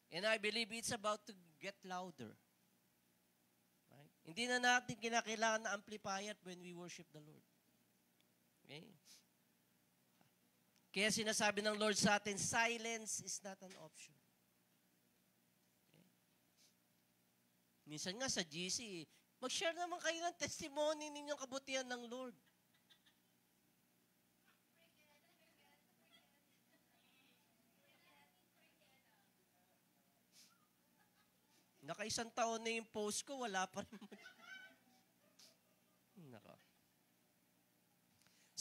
And I believe it's about to get louder. Right? Hindi na natin kinakailangan na amplifier when we worship the Lord. Okay? Kaya sinasabi ng Lord sa atin, silence is not an option. Okay? Minsan nga sa GC, mag-share naman kayo ng testimony ninyong kabutihan ng Lord. Naka-isang taon na yung post ko, wala pa rin. Naka.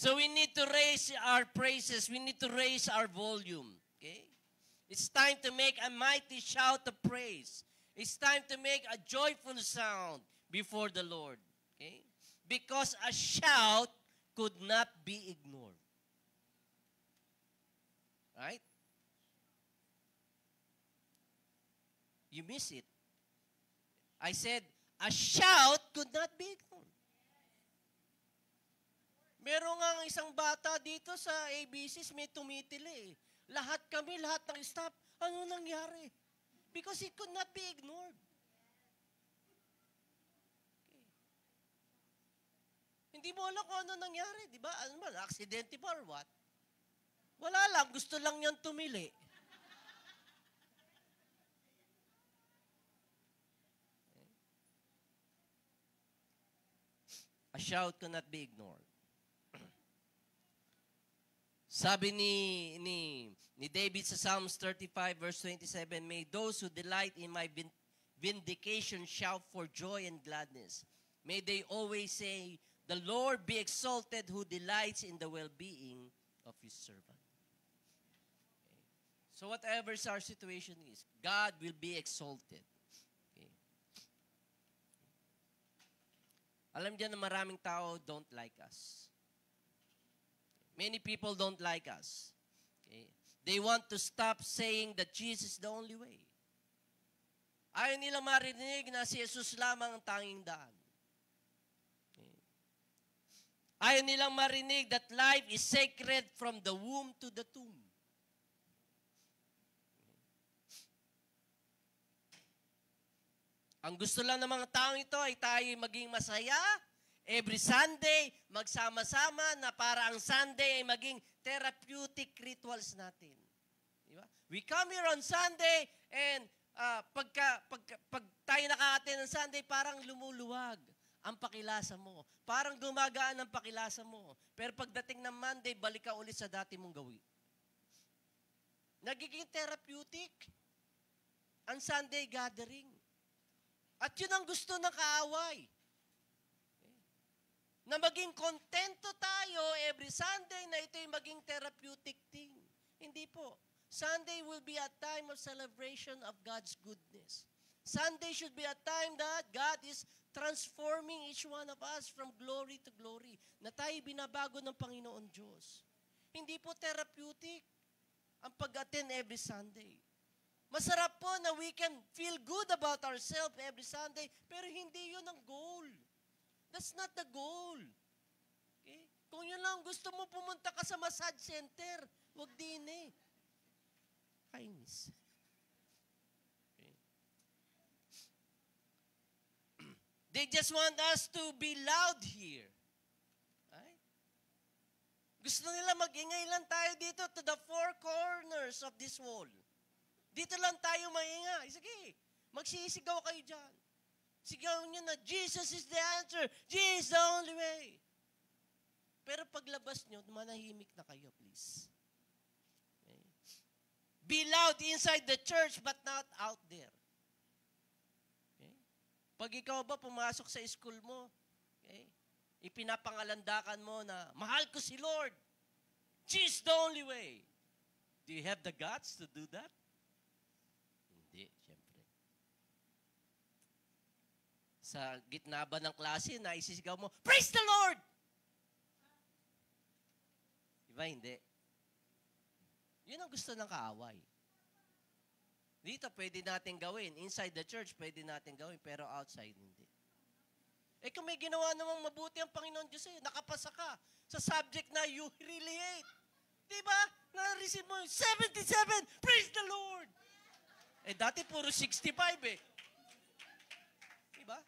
So we need to raise our praises. We need to raise our volume. Okay? It's time to make a mighty shout of praise. It's time to make a joyful sound before the Lord. Okay? Because a shout could not be ignored. Right? You miss it. I said, a shout could not be ignored. Meron nga isang bata dito sa ABCs, may tumitili. Lahat kami, lahat ng staff, ano nangyari? Because it could not be ignored. Okay. Hindi mo alam kung ano nangyari, di ba? Ano ba, aksidente ba or what? Wala lang, gusto lang niyang tumili. A shout cannot be ignored. Sabi ni David sa Psalms 35 verse 27, may those who delight in my vindication shout for joy and gladness. May they always say, the Lord be exalted who delights in the well-being of his servant. Okay. So whatever our situation is, God will be exalted. Okay. Alam niyo na maraming tao don't like us. Many people don't like us. Okay? They want to stop saying that Jesus is the only way. Ayaw nila marinig na si Jesus lamang ang tanging daan. Okay? Ayaw nilang marinig that life is sacred from the womb to the tomb. Ang gusto lang ng mga taong ito ay tayo maging masaya. Every Sunday, magsama-sama na para ang Sunday ay maging therapeutic rituals natin. Diba? We come here on Sunday and pag tayo nakaka-attend ng Sunday, parang lumuluwag ang pakilasa mo. Parang gumagaan ang pakilasa mo. Pero pagdating ng Monday, balik ka ulit sa dati mong gawin. Nagiging therapeutic ang Sunday gathering. At yun ang gusto ng kaaway. Na maging kontento tayo every Sunday na ito'y maging therapeutic thing. Hindi po. Sunday will be a time of celebration of God's goodness. Sunday should be a time that God is transforming each one of us from glory to glory. Na tayo binabago ng Panginoon Diyos. Hindi po therapeutic ang pag-attend every Sunday. Masarap po na we can feel good about ourselves every Sunday, pero hindi yun ang goal. That's not the goal. Okay? Kung yun lang gusto mo pumunta ka sa massage center, wag din eh. Kainis. Okay. They just want us to be loud here. Right? Gusto nila mag-ingay lang tayo dito to the four corners of this wall. Dito lang tayo maingay. Sige, magsisigaw kayo dyan. Sigaw nyo na, Jesus is the answer. Jesus is the only way. Pero paglabas nyo, manahimik na kayo, please. Okay. Be loud inside the church, but not out there. Okay. Pag ikaw ba pumasok sa school mo, okay, ipinapangalandakan mo na, mahal ko si Lord. Jesus is the only way. Do you have the guts to do that? Hindi, syempre. Sa gitna ba ng klase, naisisigaw mo, praise the Lord! Diba, hindi? Yun ang gusto ng kaaway. Dito, pwede natin gawin. Inside the church, pwede natin gawin. Pero outside, hindi. Eh kung may ginawa namang mabuti ang Panginoon Diyos sa'yo, nakapasa ka sa subject na you really hate. Diba? Na-receive mo 77, praise the Lord! Eh dati puro 65 eh. Diba?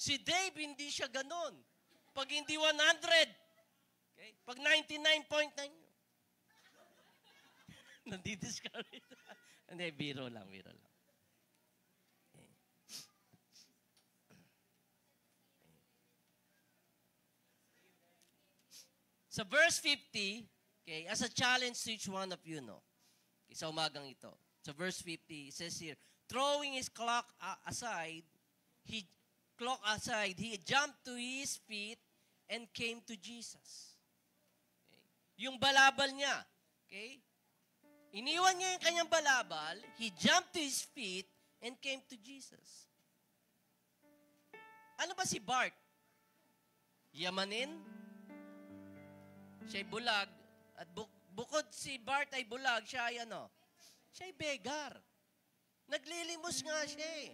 Si Dave, hindi siya ganon. Pag hindi 100, okay? Pag 99.9, nandidiscourage. Hindi, biro lang. Okay. Sa verse 50, okay, as a challenge to each one of you, no? Okay, sa umagang ito. Sa verse 50, it says here, throwing his cloak aside, cloak aside, he jumped to his feet and came to Jesus. Okay? Yung balabal niya, okay? Iniwan niya yung kanyang balabal, he jumped to his feet and came to Jesus. Ano ba si Bart? Yamanin? Siya'y bulag. At bukod si Bart ay bulag, siya ay ano? Siya'y beggar. Naglilimos nga siya eh.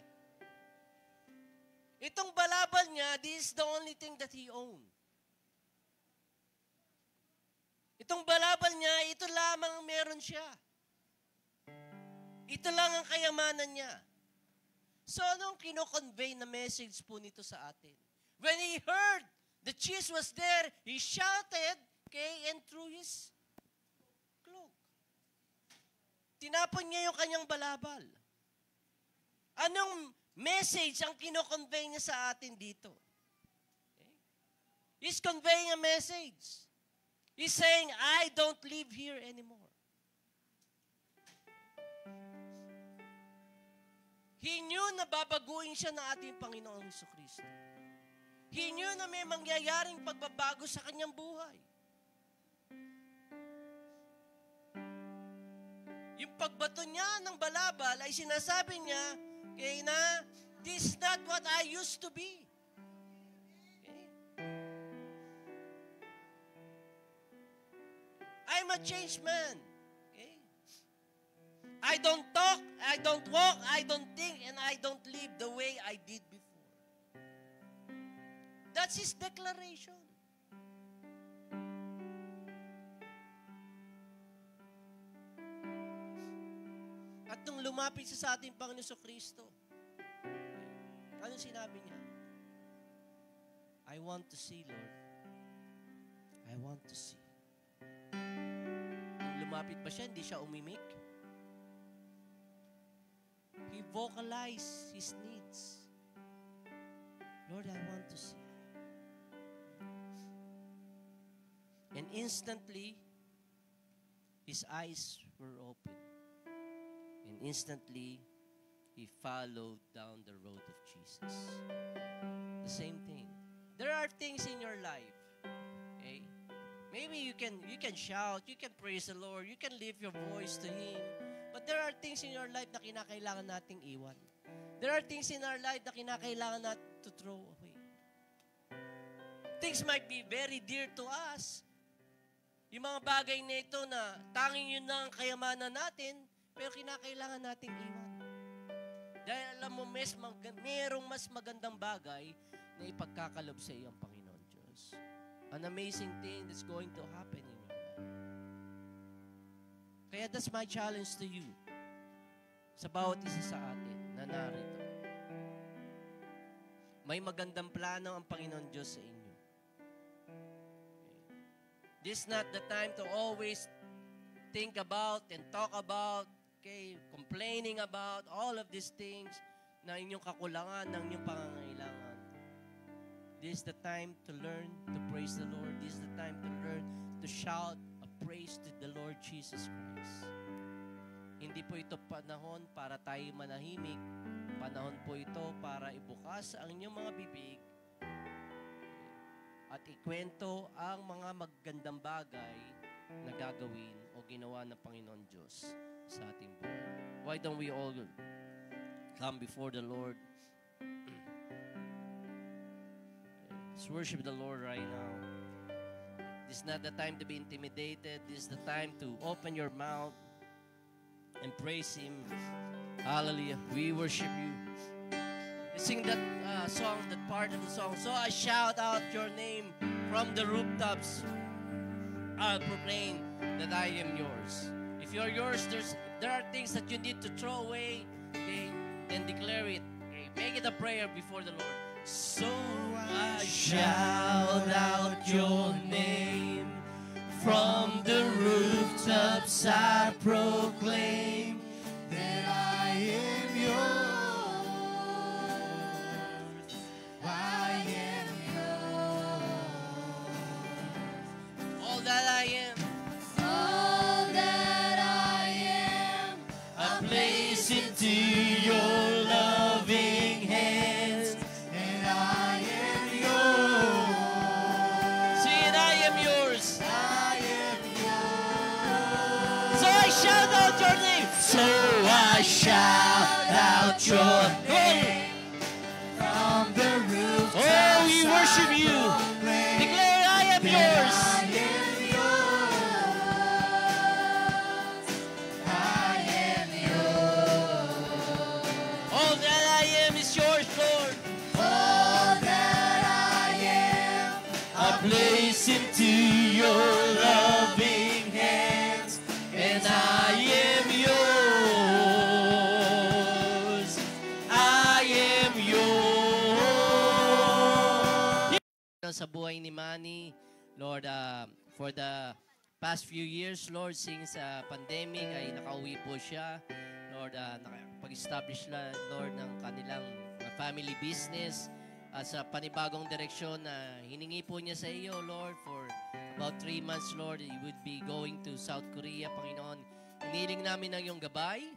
Itong balabal niya, this is the only thing that he owned. Itong balabal niya, ito lamang ang meron siya. Ito lang ang kayamanan niya. So anong kino-convey na message po nito sa atin? When he heard the cheese was there, he shouted, okay, and threw his cloak. Tinapon niya yung kanyang balabal. Anong message ang kino-convey niya sa atin dito? Okay? He's conveying a message. He's saying, I don't live here anymore. He knew na babaguhin siya ng ating Panginoong Jesucristo. He knew na may mangyayaring pagbabago sa kanyang buhay. Yung pagbato niya ng balabal ay sinasabi niya, okay, na this is not what I used to be. Okay? I'm a changed man. I don't talk, I don't walk, I don't think, and I don't live the way I did before. That's his declaration. At nung lumapit siya sa ating Panginoon Jesucristo, ano sinabi niya? I want to see, Lord. I want to see. Nung lumapit pa siya, hindi siya umimik. He vocalized his needs. Lord, I want to see. And instantly, his eyes were open. And instantly, he followed down the road of Jesus. The same thing. There are things in your life, okay? Maybe you can shout, you can praise the Lord, you can lift your voice to Him. But there are things in your life na kinakailangan nating iwan. There are things in our life na kinakailangan natin to throw away. Things might be very dear to us. Yung mga bagay na ito na tanging yun na ang kayamanan natin, pero kinakailangan nating iwan. Dahil alam mo, mayroong mas magandang bagay na ipagkakalob sa iyong Panginoon Diyos. An amazing thing that's going to happen in your life. Kaya that's my challenge to you. Sa bawat isa sa atin na narito. May magandang plano ang Panginoon Diyos sa inyo. This is not the time to always think about and talk about, okay, complaining about all of these things na inyong kakulangan, ng inyong pangangailangan. This is the time to learn to praise the Lord. This is the time to learn to shout a praise to the Lord Jesus Christ. Hindi po ito panahon para tayo manahimik. Panahon po ito para ibukas ang inyong mga bibig at ikwento ang mga magandang bagay na gagawin o ginawa ng Panginoon Diyos sa ating buhay. Why don't we all come before the Lord? Let's worship the Lord right now. This is not the time to be intimidated. This is the time to open your mouth and praise Him. Hallelujah. We worship you. Sing that song, that part of the song. So I shout out your name from the rooftops. I'll proclaim that I am yours. If you're yours, there are things that you need to throw away. Okay, then declare it. Okay, make it a prayer before the Lord. So I shout out your name from the rooftops. I proclaim that I am yours. I am yours. All that I am. All that I am. I place it to your loving hands, and I So I shout out your name From the roof. Oh, we worship you. Declare, I am yours. All that I am is yours, Lord. All that I am, I place into your loving hands, and I am yours. I am yours. Sa buhay ni Manny, Lord, for the past few years, Lord, since pandemic ay nakauwi po siya. Lord, nakapag-establish na, Lord, ng kanilang family business at sa panibagong direksyon na hiningi po niya sa iyo, Lord, for about 3 months, Lord, he would be going to South Korea, Panginoon. Hiniling namin ang iyong gabay,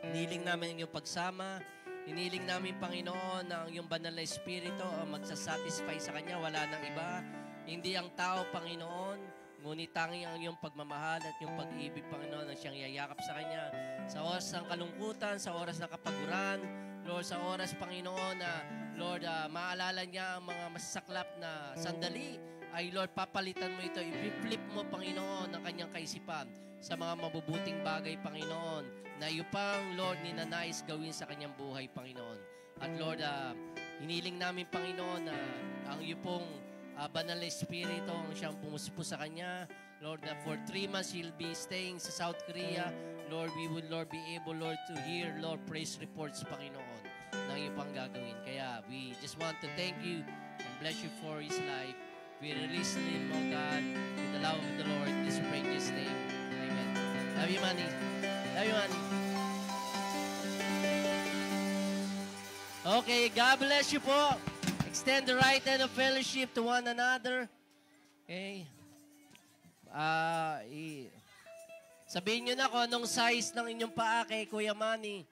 hiniling namin ang iyong pagsama, hiniling namin, Panginoon, na ang iyong banal na espiritu ang magsasatisfy sa kanya, wala nang iba, hindi ang tao, Panginoon, ngunit tanging ang iyong pagmamahal at iyong pag-ibig, Panginoon, ang siyang yayakap sa kanya. Sa oras ng kalungkutan, sa oras ng kapaguran, Lord, sa oras, Panginoon, na, Lord, maalala niya ang mga masasaklap na sandali, ay, Lord, papalitan mo ito, i-flip mo, Panginoon, ang kanyang kaisipan sa mga mabubuting bagay, Panginoon, na iyo pang, Lord, ninanais gawin sa kanyang buhay, Panginoon. At, Lord, hiniling namin, Panginoon, na ang iyo pong banal na espiritu ang siyang pumuspo sa kanya. Lord, na for 3 months he'll be staying sa South Korea. Lord, we will, Lord, be able, Lord, to hear, Lord, praise reports, Panginoon, ng iyo pang gagawin. Kaya we just want to thank you and bless you for his life. We release him, oh God, with the love of the Lord. This pray in his name. Amen. Love you, Manny. Love you, Manny. Okay, God bless you po. Extend the right hand of fellowship to one another. Okay. Sabihin nyo na kung anong size ng inyong paa kay Kuya Manny.